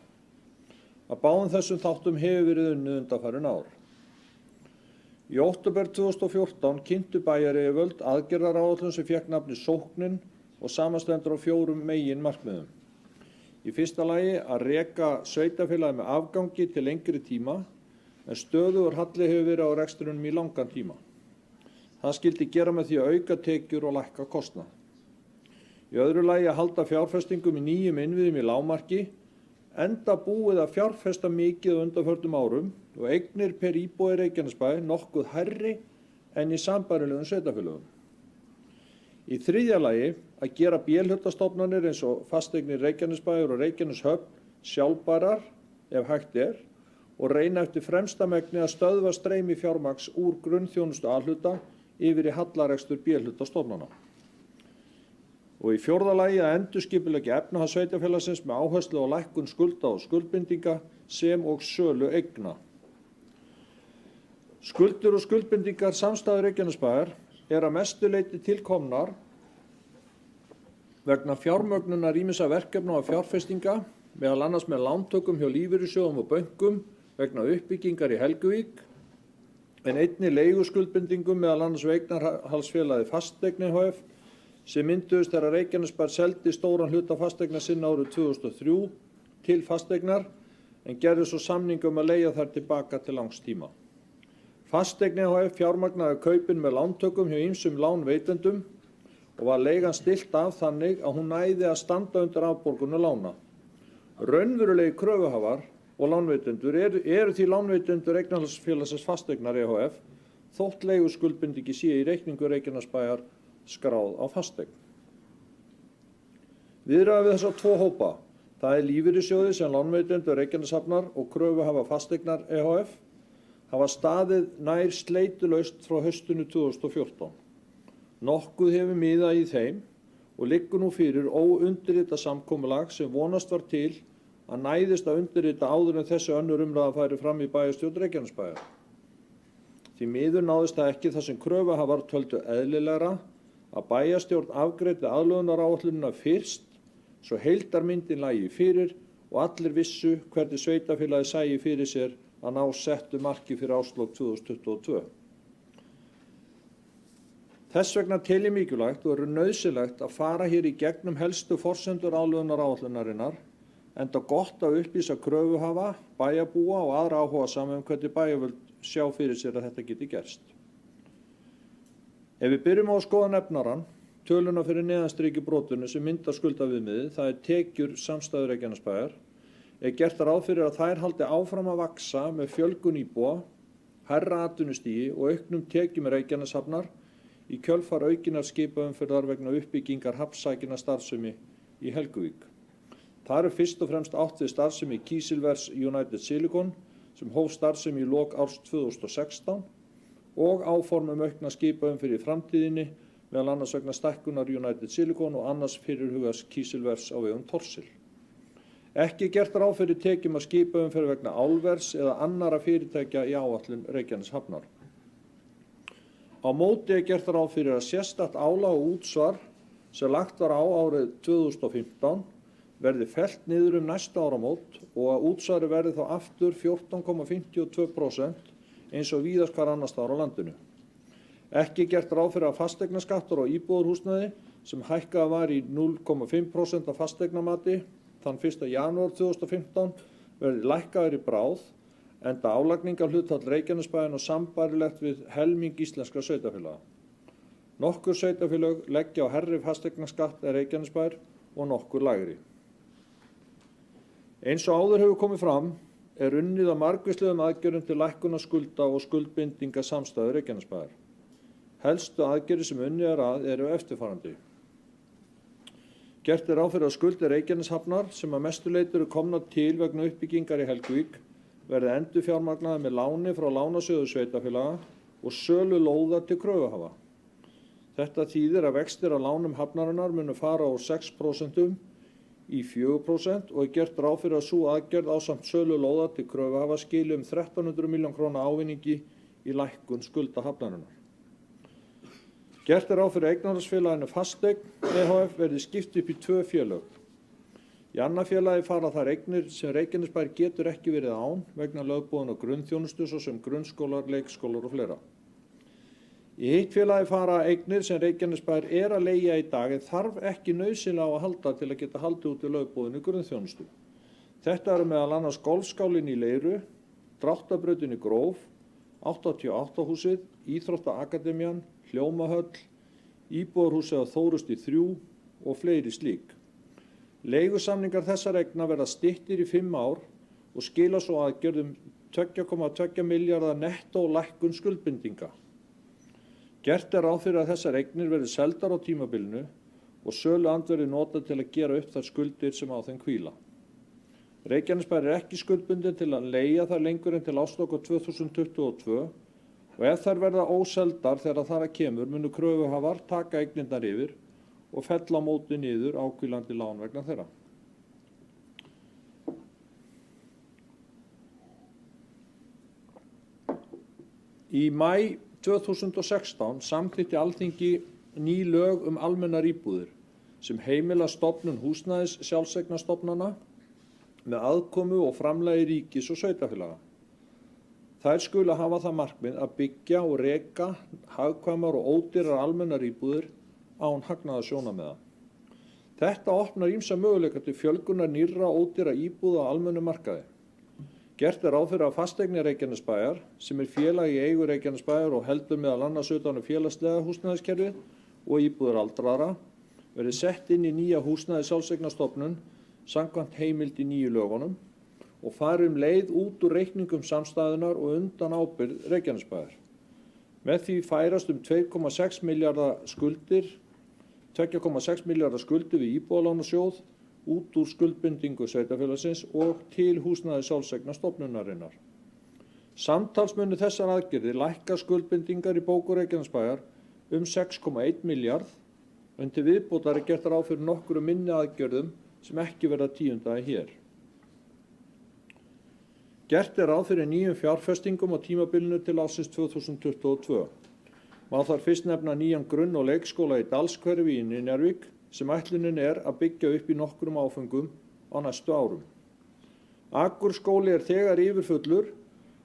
Að báðum þessum þáttum hefur verið unnið undanfarin ár. Í október 2014 kynntu bæjaryfirvöld aðgerðaráætlun sem fékk nafnið Sóknin og samanstendur á 4 meginmarkmiðum. Í fyrsta lagi að reka sveitarfélagið með afgangi til lengri tíma, en stöðugur halli hefur verið á rekstrinum í langan tíma. Það skyldi gera með því að auka tekjur og lækka kostnað. Í öðru lagi að halda fjárfestingum í nýjum innviðum í lágmarki, enda búið að fjárfesta mikið á undanförnum árum og eignir per íbúi í Reykjanesbæ nokkuð hærri en í sambærilegum sveitarfélögum. Í þriðja lagi að gera B-hlutastofnanir eins og fasteignir Reykjanesbæjar og Reykjaneshöfn sjálfbærar ef hægt og reyna eftir fremsta megni að stöðva streymi fjármagns úr grunnþjónustu A-hluta yfir í hallarekstur B-hlutastofnana. Og í fjórða lagi að endurskipuleggja efnahag sveitarfélagsins með áherslu á lækkun skulda og skuldbindinga sem og sölu eigna. Skuldir og skuldbindingar samstæðu Reykjanesbæjar að mestu leyti tilkomnar vegna fjármögnunar ýmissa verkefna og fjárfestinga, meðal annars með lántökum hjá lífeyrissjóðum og bönkum vegna uppbyggingar í Helguvík, en einnig leiguskuldbindingum meðal annars við eignarhaldsfélagið Fasteign ehf. Sem mynduðust þegar Reykjanesbær seldi stóran hluta fasteigna sinna árið 2003 til fasteignar, en gerði svo samning að leigja þær tilbaka til langs tíma. Fasteign ehf. Fjármagnaði kaupin með lántökum hjá ýmsum lánveitendum og var leigan stillt af þannig að hún næði að standa undir afborgunu lána. Raunverulegi kröfuhafar og lánveitendur eru því lánveitendur eignarhaldsfélagsins Fasteignar ehf. Þótt leiguskuldbindingi sé í reikningu Reykjanesbæjar skráð á fasteign. Viðræður við þessa 2 hópa, það lífeyrissjóði sem lánveitendur Reykjaneshafnar og kröfuhafa Fasteignar ehf. hafa staðið nær sleitulaust frá haustinu 2014. Nokkuð hefur miðað í þeim og liggur nú fyrir óundirritað samkomulag sem vonast var til að næðist að undirrita áður en þessi önnur umræða færi fram í bæjarstjórn Reykjanesbæjar. Því miður náðist það ekki þar sem kröfuhafar töldu eðlilegra að bæjarstjórn afgreiddi aðlögunaráætlunina fyrst svo heildarmyndin lægi fyrir og allir vissu hvernig sveitarfélagið sæi fyrir sér að ná settu marki fyrir árslok 2022. Þess vegna tel ég mikilvægt og nauðsynlegt að fara hér í gegnum helstu forsendur aðlögunaráætlunarinnar, enda gott að upplýsa kröfuhafa, bæjarbúa og aðra áhugasama hvernig bæjarvöld sjá fyrir sér að þetta geti gerst. Ef við byrjum á að skoða nefnarann, töluna fyrir neðanstrikjubrotinu sem myndar skuldaviðmiðið, það tekjur samstæðu Reykjanesbæjar, gert ráð fyrir að þær haldi áfram að vaxa með fjölgun íbúa, hærra atvinnustigi og auknum tekjum Reykjaneshafnar í kjölfar aukinnar skipaumferðar vegna uppbyggingar hafnsækinnar starfsemi í Helguvík. Það fyrst og fremst átt við starfsemi Kísilvers United Silicon sem hóf starfsemi í lok árs 2016 og áform aukna skipaumferð í framtíðinni, meðal annars vegna stækkunar United Silicon og annars fyrirhugars Kísilvers á vegum Thorsil. Ekki gert ráð fyrir tekjum að skipaumferð vegna álvers eða annarra fyrirtækja í áætlun Reykjaneshafnar. Á móti gert ráð fyrir að sérstakt álag og útsvar sem lagt var á árið 2015 verði fellt niður næsta áramót og að útsvari verði þá aftur 14,52% eins og víðast hvar annars staðar á landinu. Ekki gert ráð fyrir að fasteignaskattur á íbúðarhúsnæði sem hækkað var í 0,5% af fasteignamati þann 1. janúar 2015 verði lækkaður í bráð, enda álagningarhlutfall Reykjanesbæjar og sambærilegt við helming íslenskra sveitarfélaga. Nokkur sveitarfélög leggja á hærri fasteignaskatt en Reykjanesbær og nokkur lægri. Eins og áður hefur komið fram er unnið að margvíslegum aðgerðum til lækkunar skulda og skuldbindinga samstæðu Reykjanesbæjar. Helstu aðgerðir sem unnið er að eru eftirfarandi. Gert er ráð fyrir að skuldir Reykjaneshafnar sem að mestu leyti eru komnar til vegna uppbyggingar í Helguvík verði endurfjármagnaðar með láni frá lánasjóði sveitarfélaga og sölu lóða til kröfuhafa. Þetta þýðir að vextir af lánum hafnarinnar munu fara úr 6% í 4% og er gert ráð fyrir að sú aðgerð ásamt sölu lóða til kröfuhafa skili 1300 milljón króna ávinningi í lækkun skulda hafnarinnar. Gert er ráð fyrir eignarhaldsfélaginu Fasteign ehf. Verði skipt upp í 2 félög. Í annað félagi fara þær eignir sem Reykjanesbær getur ekki verið án vegna lögboðinnar grunnþjónustu svo sem grunnskólar, leikskólar og fleira. Í hitt félagi fara eignir sem Reykjanesbær er að leigja í dag en þarf ekki nauðsynlega á að halda til að geta haldið út í lögboðinni grunnþjónustu. Þetta eru meðal annars golfskálinn í Leiru, Dráttarbrautin í Gróf, 88 húsið, Íþróttaakademían, Hljómahöll, íbúðarhúsið á Þórusti 3 og fleiri slík. Leigusamningar þessar eigna verða styttir í 5 ár og skila svo aðgerðum 2,2 milljarða nettó lækkun skuldbindinga. Gert er ráð fyrir að þessar eignir verði seldar á tímabilinu og söluandvirði notað til að gera upp þær skuldir sem á þeim hvíla. Reykjanesbær er ekki skuldbundin til að leigja þær lengur en til ársloka 2022 og ef þær verða óseldar þegar þar að kemur munu kröfuhafar taka eignirnar yfir og fella á móti niður áhvílandi lán vegna þeirra. Í maí 2016 samþykkti Alþingi ný lög almennar íbúðir sem heimila stofnun húsnæðis sjálfseignarstofnana með aðkomu og framlagi ríkis og sveitarfélaga. Þær skulu hafa það markmið að byggja og reka hagkvæmar og ódýrar almennar íbúðir án hagnaðarsjónarmiða. Þetta opnar ýmsa möguleika til fjölgunar nýrra ódýra íbúða á almennum markaði. Gert er ráð fyrir að Fasteignir Reykjanesbæjar, sem er félag í eigu Reykjanesbæjar og heldur meðal annars utan félagslega húsnæðiskerfið og íbúðir aldraðra, verði sett inn í nýja húsnæðis sjálfseignarstofnun samkvæmt heimild í nýju lögunum og fari leið út úr reikningum samstæðunar og undan ábyrgð Reykjanesbæjar. Með því færast 2,6 milljarða skuldir við íbúðalánasjóð út úr skuldbindingu sveitarfélagsins og til húsnæðis sjálfseignarstofnunarinnar. Samtals munu þessar aðgerðir lækka skuldbindingar í bóku Reykjanesbæjar 6,1 milljarð en til viðbótar er gert ráð fyrir nokkrum minni aðgerðum sem ekki verða tíundaði hér. Gert er ráð fyrir nýjum fjárfestingum á tímabilinu til ársins 2022. Má þar fyrst nefna nýjan grunn- og leikskóla í Dalshverfi í Njarðvík sem ætlunin er að byggja upp í nokkrum áföngum á næstu árum. Akurskóli er þegar yfirfullur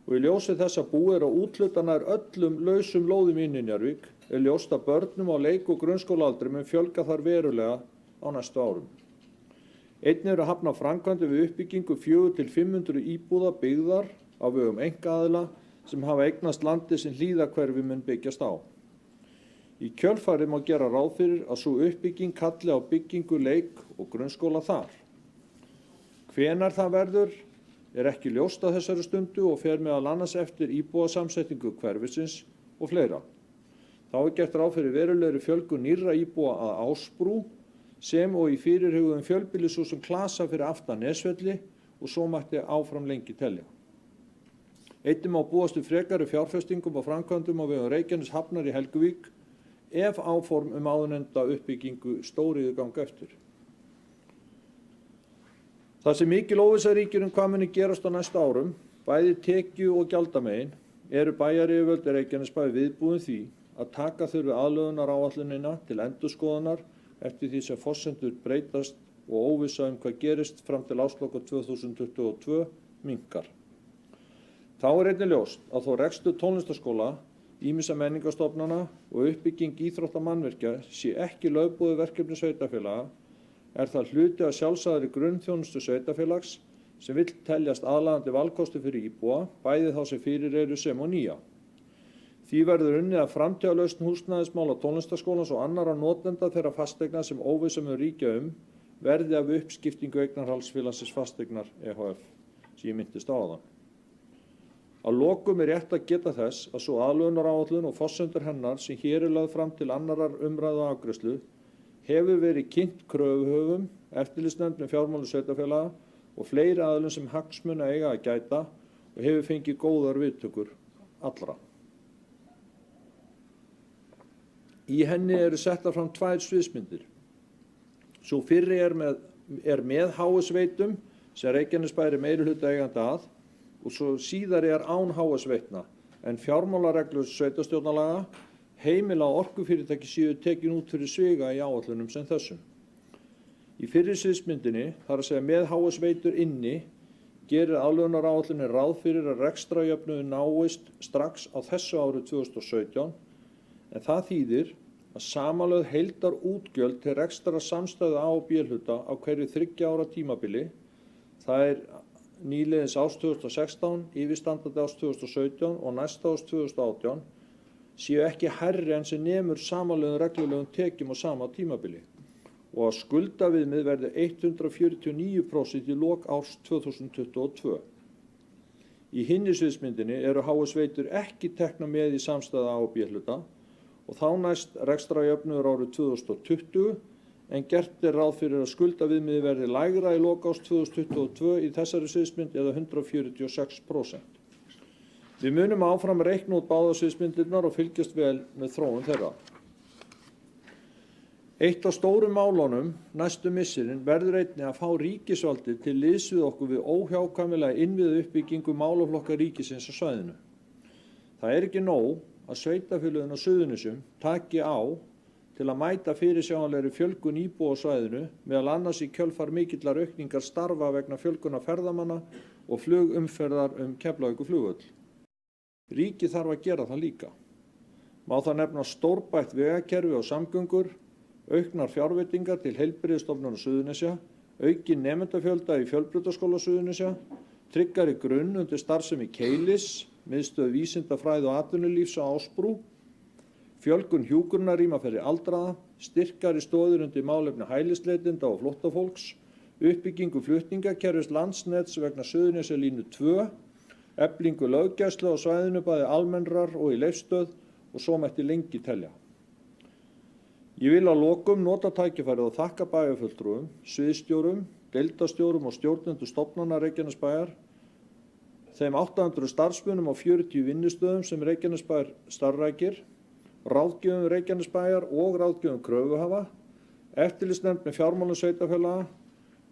og í ljósi þess að búið er að úthluta nær öllum lausum lóðum í Njarðvík er ljóst að börnum á leik- og grunnskólaaldri mun fjölga þar verulega á næstu árum. Einnig eru hafnar framkvæmdir við uppbyggingu 400-500 íbúða byggðar á vegum einkaaðila sem hafa eignast landi sem Hlíðahverfi mun byggjast á. Í kjölfarið má gera ráð fyrir að sú uppbygging kalli á byggingu leik- og grunnskóla þar. Hvenær það verður er ekki ljóst á þessari stundu og fer meðal annars eftir íbúasamsetningu hverfisins og fleira. Þá er gert ráð fyrir verulegri fjölgun nýrra íbúa að Ásbrú sem og í fyrirhuguðum fjölbýlishúsum Klasa fyrir aftan Nesvelli og svo mætti áfram lengi telja. Einnig má búast við frekari fjárfestingum og framkvæmdum á vegum Reykjaneshafnar í Helguvík ef áform áðurnefnda uppbyggingu stóriðju ganga eftir. Það sem mikil óvissa ríkir hvað muni gerast á næstu árum, bæði tekju- og gjaldamegin, eru bæjaryfirvöld í Reykjanesbæ viðbúin því að taka þurfi aðlögunaráætlunina til endurskoðunar eftir því sem forsendur breytast og óvissa hvað gerist fram til ársloka 2022 minnkar. Þá er einnig ljóst að þó rekstur tónlistarskóla, ýmissa menningarstofnana og uppbygging íþróttamannvirkja sé ekki lögboðið verkefni sveitarfélaga, er það hluti af sjálfsagðri grunnþjónustu sveitarfélags sem vill teljast aðlaðandi valkosti fyrir íbúa, bæði þá sem fyrir eru sem og nýja. Því verður unnið að framtíðarlausn húsnæðismála tónlistarskólans og annarra notenda þeirra fasteigna sem óvissa mun ríkja verði af uppskiptingu eignarhaldsfélagsins Fasteignar ehf. sem ég minntist á áðan. Að lokum er rétt að geta þess að svo aðlögunaráætlun og forsendur hennar sem hér er lögð fram til annarar umræðu og afgreiðslu hefur verið kynnt kröfuhöfum, eftirlitsnefnd með fjármálum sveitarfélaga og fleiri aðilum sem hagsmuna eiga að gæta og hefur fengið góðar viðtökur allra. Í henni eru settar fram 2 sviðsmyndir. Sú fyrri er með HS-veitum sem Reykjanesbær er meirihluta eigandi að og svo síðari er án HS-veitna en fjármálareglur sveitarstjórnarlaga heimila að orkufyrirtæki séu tekin út fyrir sviga í áætlunum sem þessum. Í fyrri sviðsmyndinni, þar að segja með HS-veitur inni, gerir aðlögunaráætlunin ráð fyrir að rekstrarjöfnuður náist strax á þessu ári 2017 en það þýðir að samanlögð heildarútgjöld til rekstrar samstæðu A og B-hluta á hverju 3 ára tímabili, það er nýliðins árs 2016, yfirstandandi árs 2017 og næsta árs 2018, séu ekki hærri en sem nemur samanlögðum reglulegum tekjum á sama tímabili og að skuldaviðmið verði 149% í lok árs 2022. Í hinni sviðsmyndinni eru HS-veitur ekki teknar með í samstæðu A og B-hluta og þá næst rekstrarjöfnuður árið 2020 en gert er ráð fyrir að skuldaviðmiði verði lægra í lok árs 2022 í þessari sviðsmynd eða 146%. Við munum áfram reikna út báðar sviðsmyndirnar og fylgjast vel með þróun þeirra. Eitt af stórum málunum næstu misserin verður einnig að fá ríkisvaldið til liðs við okkur við óhjákvæmilega innviðauppbyggingu málaflokka ríkisins á svæðinu. Það er ekki nóg að sveitarfélögin á Suðurnesjum taki á til að mæta fyrirsjáanlegri fjölgun íbúa á svæðinu, meðal annars í kjölfar mikillar aukningar starfa vegna fjölgunar ferðamanna og flugumferðar Keflavíkurflugvöll. Ríkið þarf að gera það líka. Má það nefna stórbætt vegakerfi og samgöngur, auknar fjárveitingar til Heilbrigðisstofnunar Suðurnesja, aukin nemendafjölda í Fjölbrautaskóla Suðurnesja, tryggari grunn undir starfsemi Keilis, miðstöð vísindafræði og atvinnulífs á Ásbrú, fjölgun hjúkrunarrýma fyrir aldraða, styrkari stoðir undir málefni hælisleitenda og flóttafólks, uppbyggingu flutningakerfis Landsnets vegna Suðurnesjalínu 2, eflingu löggæslu á svæðinu bæði almennrar og í Leifsstöð og svo mætti lengi telja. Ég vil að lokum nota tækifærið og þakka bæjarfulltrúum, sviðsstjórum, deildarstjórum og stjórnendur stofnana Reykjanesbæjar, þeim 800 starfsmönnum á 40 vinnustöðum sem Reykjanesbær starfrækir, ráðgjöfum Reykjanesbæjar og ráðgjöfum kröfuhafa, eftirlitsnefnd með fjármálum sveitarfélaga,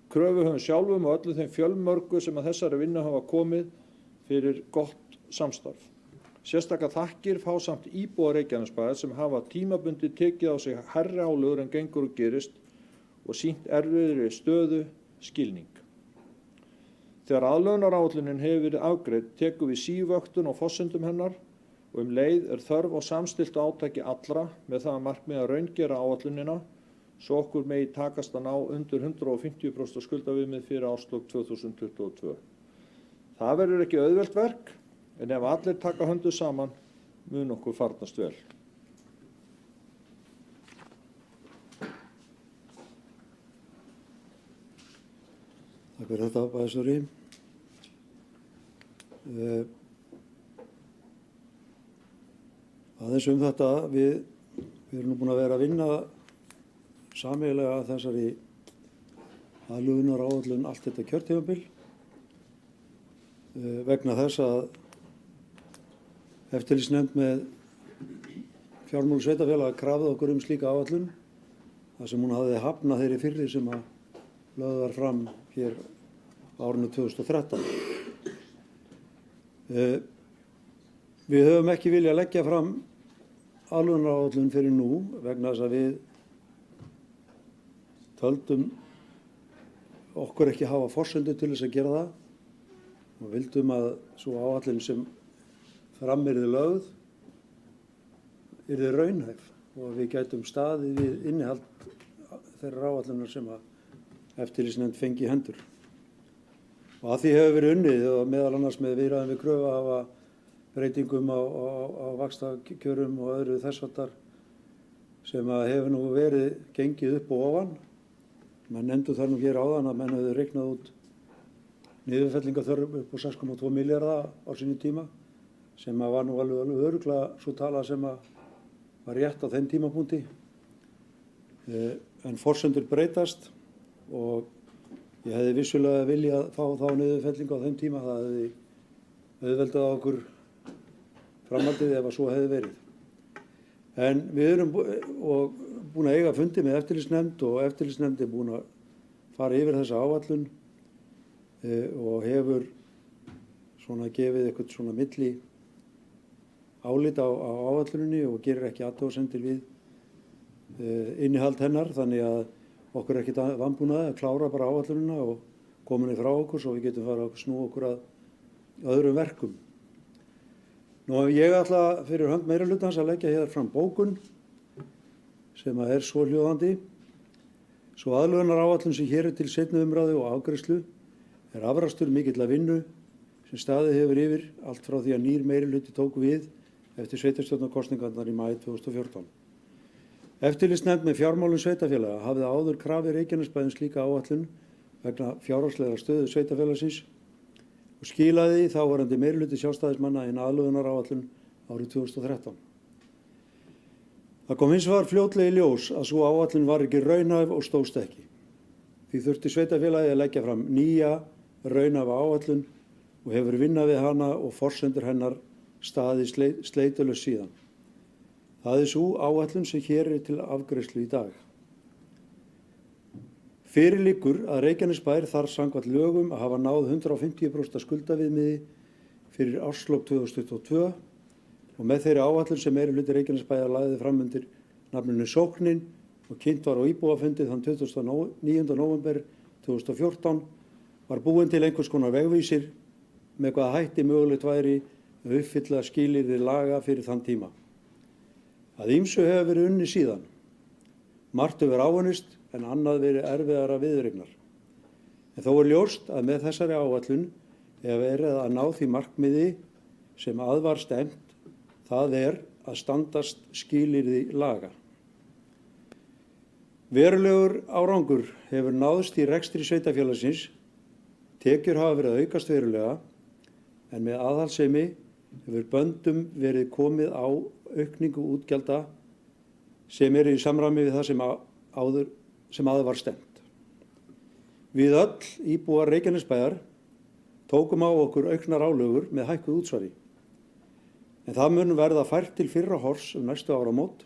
kröfuhöfum sjálfum og öllum þeim fjölmörgu sem að þessari vinnu hafa komið fyrir gott samstarf. Sérstakar þakkir fá samt íbúar Reykjanesbæjar sem hafa tímabundið tekið á sig hærri álögur en gengur og gerist og sýnt erfiðri stöðu skilning. Þegar aðlögunaráætlunin hefur verið afgreidd tekum við sívöktun á forsendum hennar og leið er þörf á samstilltu átaki allra með það að markmiði að raungera áætlunina svo okkur megi takast að ná undir 150% skuldaviðmið fyrir árslok 2022. Það verður ekki auðvelt verk, en ef allir taka höndum saman mun okkur farnast vel. Takk fyrir þetta, bæjarstjóri. Aðeins þetta, við erum nú búin að vera að vinna sameiginlega að þessari aðlögunaráætlun allt þetta kjörtímabil vegna þess að eftirlitsnefnd með fjármálum sveitarfélaga krafði okkur slíka áætlun þar sem hún hafði hafnað þeirri fyrri sem að lögð var fram hér á árinu 2013. Við höfum ekki viljað leggja fram aðlögunaráætlun fyrir nú vegna þess að við töldum okkur ekki hafa forsendur til þess að gera það og vildum að svo áætlun sem fram yrði lögð yrði raunhæf og við gætum staðið við innihald þeirra áætlunar sem að eftirlitsnefnd fengi í hendur. Og að því hefur verið unnið og meðal annars með viðræðum við kröfuhafa, breytingum á vaxtakjörum og öðru þess háttar sem að hefur nú verið gengið upp og ofan. menn nefndu þar nú hér áðan að menn hefðu reiknað út niðurfellingaþörf upp á 6,2 milljarða á sínum tíma, sem að var nú alveg örugglega svo tala sem að var rétt á þeim tímapunkti. En forsendur breytast og ég hefði vissulega viljað fá þá niðurfellingu á þeim tíma. Það hefði auðveldað okkur framhaldið ef að svo hefði verið. En við erum búin að eiga fundi með eftirlitsnefnd og eftirlitsnefnd er búin að fara yfir þessa áætlun og hefur svona gefið eitthvað svona milli álit á áætluninni og gerir ekki athugasemdir við innihald hennar, þannig að okkur er ekkert vanbúnað að klára bara áætlunina og koma henni frá okkur svo við getum fara að snúa okkur að öðrum verkum. Nú ég ætla fyrir hönd meirihlutans að leggja hér fram bókun sem er svohljóðandi. Svo aðlögunaráætlun sem hér er til seinni umræðu og afgreiðslu er afrakstur mikilla vinnu sem staðið hefur yfir allt frá því að nýr meirihluti tók við eftir sveitarstjórnarkosningarnar í maí 2014. Eftirlitsnefnd með fjármálum sveitarfélaga hafði áður krafið Reykjanesbæ slíka áætlun vegna fjárhagslegrar stöðu sveitarfélagsins og skilaði þáverandi meirihluti sjálfstæðismanna inn aðlögunaráætlun árið 2013. Það kom hins vegar fljótlega í ljós að sú áætlun var ekki raunhæf og stóðst ekki. Því þurfti sveitarfélagið að leggja fram nýja raunhæfa áætlun og hefur vinna við hana og forsendur hennar staðið sleitulaust síðan. Það er sú áætlun sem hér er til afgreiðslu í dag. Fyrir liggur að Reykjanesbær þarf samkvæmt lögum að hafa náð 150% skuldaviðmiði fyrir árslok 2022 og með þeirri áætlun sem meirihluti Reykjanesbæjar lagði fram undir nafninu Sóknin og kynnt var á íbúafundi þann 29. nóvember 2014 var búin til einhvers konar vegvísir með hvaða hætti mögulegt væri að uppfylla skilyrði laga fyrir þann tíma. Að ýmsu hefur verið unnið síðan. Margt hefur áunnist en annað verið erfiðara viðureignar. En þó er ljóst að með þessari áætlun hefur verið að ná því markmiði sem að var stefnt, það er að standast skilyrði laga. Verulegur árangur hefur náðst í rekstri sveitarfélagsins, tekjur hafa verið að aukast verulega, en með aðhaldssemi hefur böndum verið komið á aukningu útgjalda sem eru í samræmi við það sem áður var stefnt. Við öll íbúar Reykjanesbæjar tókum á okkur auknar álögur með hækkuð útsvari. En það mun verða fært til fyrra horfs næstu áramót.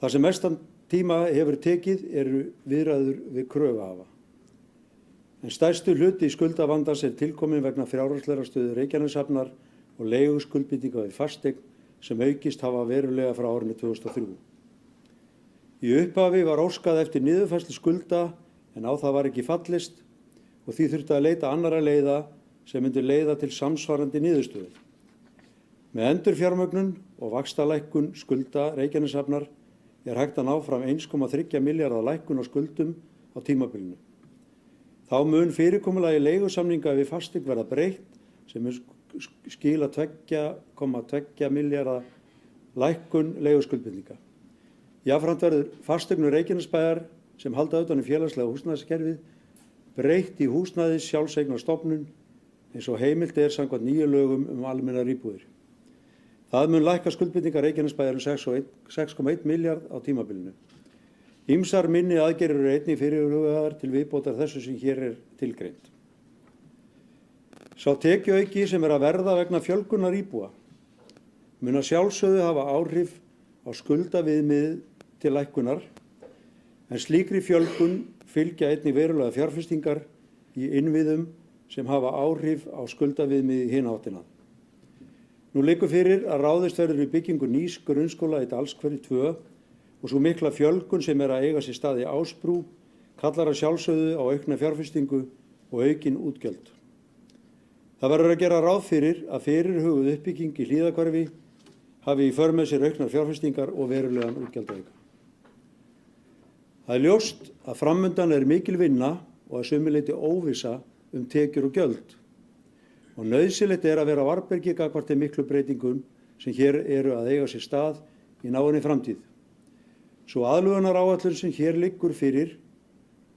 Það sem mestan tíma hefur tekið eru viðræður við kröfuhafa. En stærstu hluti skuldavandans er tilkomin vegna fjárhagslegrar stöðu Reykjaneshafnar og leiguskuldbindinga við fasteign sem aukist hafa verulega frá árinu 2003. Í upphafi var óskað eftir niðurfærslu skulda en á það var ekki fallist og því þurfti að leita annarra leiða sem myndi leiða til samsvarandi niðurstöðu. Með endurfjármögnun og vaxtalækkun skulda Reykjaneshafnar er hægt að ná fram 1,3 milljarða lækkun á skuldum á tímabilinu. Þá mun fyrirkomulagi leigusamninga við fasteign verða breytt sem mun skila 2,2 milljarða lækkun leiguskuldbindinga. Jafnframt verður fasteignum Reykjanesbæjar sem halda utan félagslega húsnæðiskerfið breytt í húsnæðis sjálfseignarstofnun eins og heimilt er samkvæmt nýju lögum almennar íbúðir. Það mun lækka skuldbindingar Reykjanesbæjar 6,1 milljarð á tímabilinu. Ýmsar minni aðgerðir eru einnig fyrirhugaðar til viðbótar þessu sem hér er tilgreint. Sá tekjuauki sem er að verða vegna fjölgunar íbúa mun að sjálfsögðu hafa áhrif á skuldaviðmið til lækkunar, en slíkri fjölgun fylgja einnig verulega fjárfestingar í innviðum sem hafa áhrif á skuldaviðmið í hina áttina. Nú liggur fyrir að ráðist verður í byggingu nýs grunnskóla í Dalshverfi 2 og svo mikla fjölgun sem er að eiga sér stað í Ásbrú kallar að sjálfsögðu á aukna fjárfestingu og aukin útgjöld. Það verður að gera ráð fyrir að fyrirhuguð uppbygging í Hlíðahverfi hafi í för með sér auknar fjárfestingar og verulegan útgjaldaauka. Það er ljóst að framundan er mikil vinna og að sumu leyti óvissa tekjur og gjöld. Og nauðsynlegt er að vera á varðbergi gagnvart þeim miklu breytingum sem hér eru að eiga sér stað í náinni framtíð. Svo aðlögunaráætlun sem hér liggur fyrir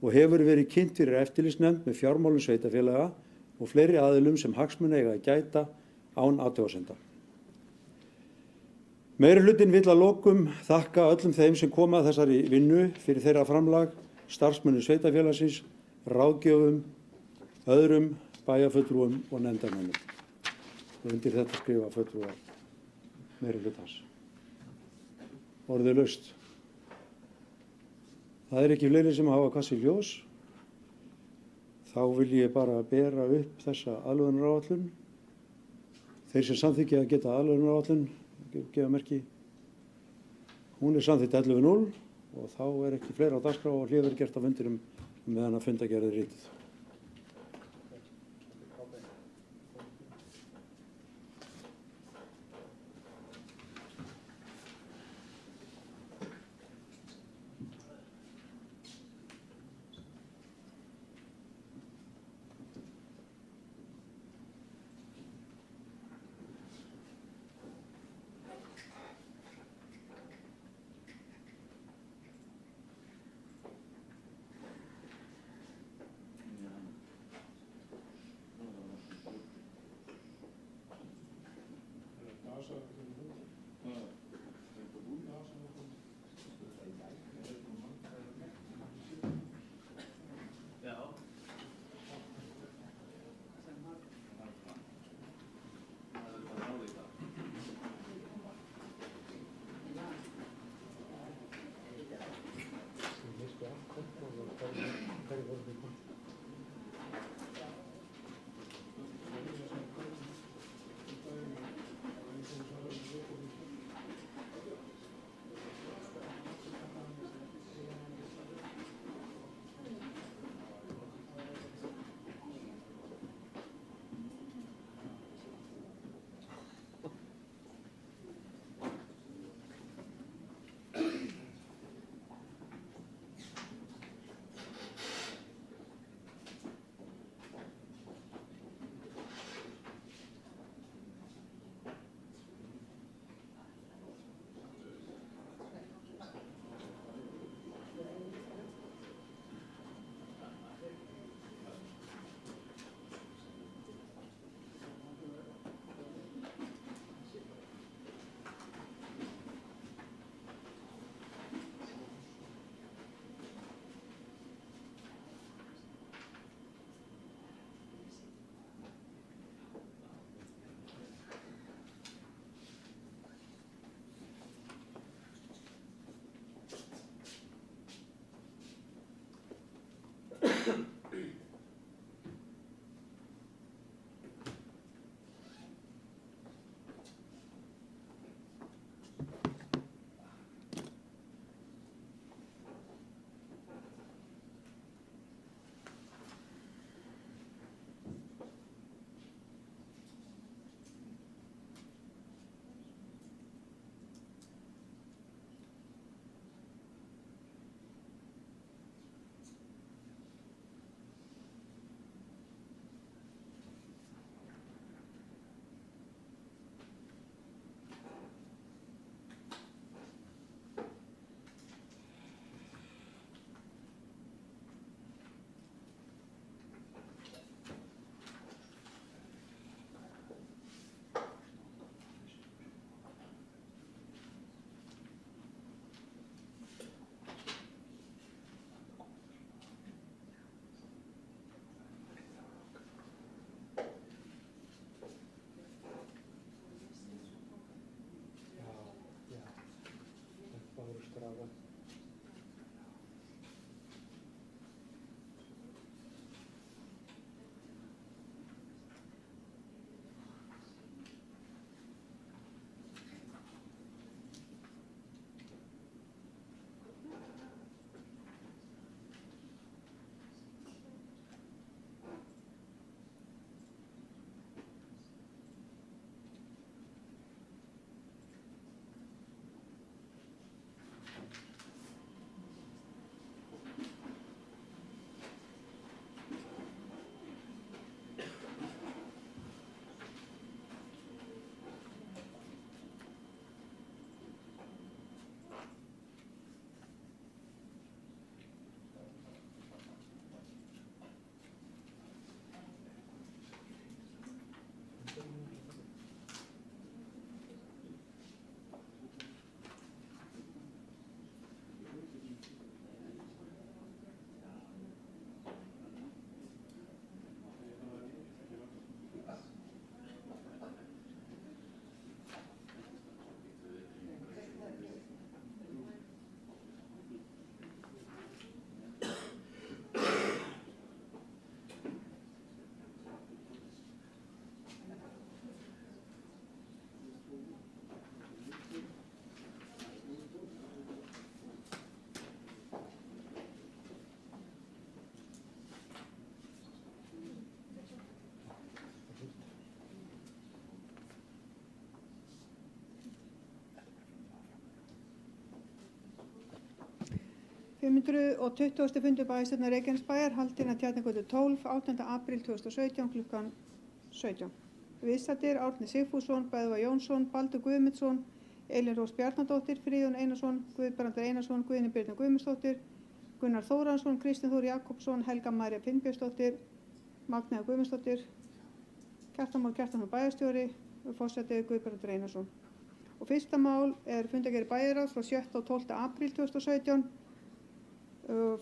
og hefur verið kynnt fyrir eftirlitsnefnd með fjármálum sveitarfélaga og fleiri aðilum sem hagsmuna eiga að gæta án athugasemda. Meirihlutinn vill að lokum þakka öllum þeim sem koma að þessari vinnu fyrir þeirra framlag, starfsmönnum sveitarfélagsins, ráðgjöfum, öðrum bæjarfulltrúum og nefndarmönnum. Og undir þetta skrifa fulltrúar meirihlutans. Orðið laust. Það er ekki fleiri sem hafa kastað í ljós. Þá vil ég bara bera upp þessa aðlögunaráætlun. Þeir sem samþykkja að geta aðlögunaráætlun, gefa merki. Hún er samþykkt 11.0 og þá er ekki fleira á dagskrá og hlé verður gert á fundinum meðan að fundargerð er ritið. 520. fundur bæjarstjórnar Reykjanesbæjar haldinn að Tjarnargötu 12, 8. apríl 2017 klukkan 17. Viðstaddir Árni Sigfússon, Böðvar Jónsson, Baldur Guðmundsson, Elín Rós Bjarnadóttir, Friðjón Einarsson, Guðbrandur Einarsson, Guðni Birna Guðmundsdóttir, Gunnar Þóransson, Kristinn Þór Jakobsson, Helga María Finnbjörnsdóttir, Magnea Guðmundsdóttir, Kjartan Már Kjartansson bæjarstjóri og forseti Guðbrandur Einarsson. Og fyrsta mál er fundargerð bæjarráðs frá 7. og 12. apríl 2017.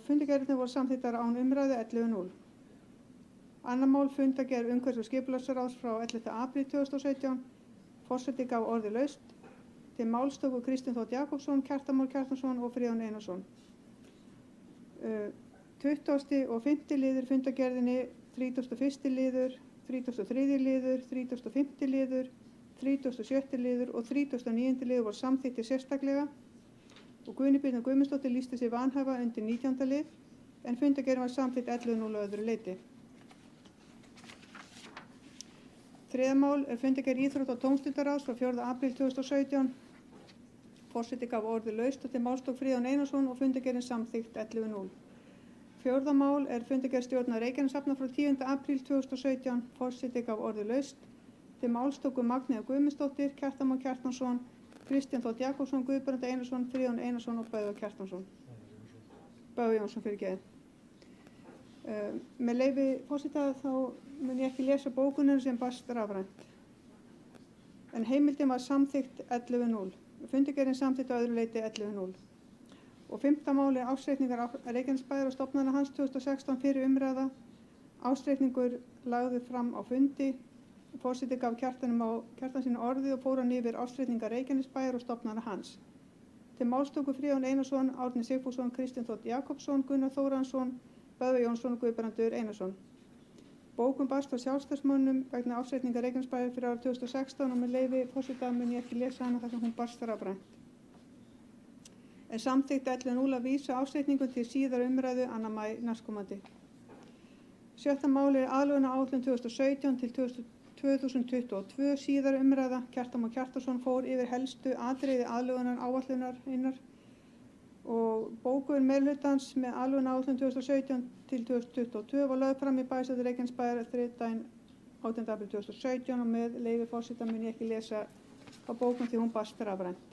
Fundargerðirnar voru samþykktar án umræðu 11.0. Annað mál fundargerð umhverfis- og skipulagsráðs frá 11. apríl 2017. Forseti gaf orðið laust. Til máls tóku Kristinn Þór Jakobsson, Kjartan Már Kjartansson og Friðjón Einarsson. 20. og 5. liður fundargerðinni, 31. liður, 33. liður, 35. liður, 37. liður og 39. liður voru samþykktir sérstaklega og Guðni Birna Guðmundsdóttir lýsti sig vanhæfa undir 19. lið en fundargerðin var samþykkt 11.0 að öðru leyti. Þriðja mál er fundargerð Íþrótta- og tómstundaráðs frá 4. apríl 2017. Forseti gaf orðið laust og til máls tók Friðjón Einarsson og fundargerðin samþykkt 11.0. Fjórða mál er fundargerð stjórnar Reykjaneshafnar frá 10. apríl 2017. Forseti gaf orðið laust. Til máls tóku Magnea Guðmundsdóttir, Kjartan Már Kjartansson, Kristinn Þór Jakobsson, Guðbrandur Einarsson, Friðjón Einarsson og Böðvar Jónsson fyrir geðin. Með leyfi forseta þá mun ég ekki lesa bókunum sem barst rafrænt. En heimildin var samþykkt 11.0. Fundargerðin samþykkt á öðru leyti 11.0. Og 5. mál er ársreikningar Reykjanesbæjar og stofnana hans 2016 fyrir umræða. Ársreikningur lagður fram á fundi. Forseti gaf Kjartan sínu orðið og fór hann yfir ársreikningar Reykjanesbæjar og stofnana hans. Til máls tóku Friðjón Einarsson, Árni Sigfússon, Kristinn Þór Jakobsson, Gunnar Þóransson, Böðvar Jónsson og Guðbrandur Einarsson. Bókun barst frá sjálfstæðismönnum vegna ársreikningar Reykjanesbæjar fyrir árið 2016 og með leyfi forseta mun ég ekki lesa hana þar sem hún barst rafrænt. En samþykkt 11.0 að vísa ársreikningum til síðar umræðu 2. maí næstkomandi. 7. máli er aðlögunaráætlun 2017 til 2022 síðar umræða. Kjartan Már Kjartansson fór yfir helstu atriði aðlögunar áætlunarinnar og bókun meirhlutans með aðlögunaráætlun 2017 til 2022 var lögð fram í bæjarstjórn Reykjanesbæjar þriðjudaginn 18. apríl 2017 og með leyfi forseta mun ég ekki lesa á bókun því hún barst rafrænt.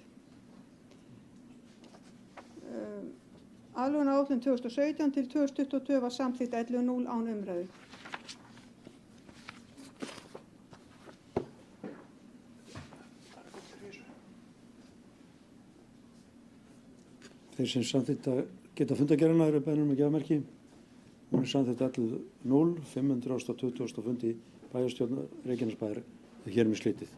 Aðlögunaráætlun 2017 til 2022 var samþykkt 11.0 án umræðu. Þeir sem samþykkt að geta fundargerðina eru beðnir að gefa merki. Hún er samþykkt 11.0, 520. fundi bæjarstjórnar Reykjanesbæjar. Hér er mér slitið.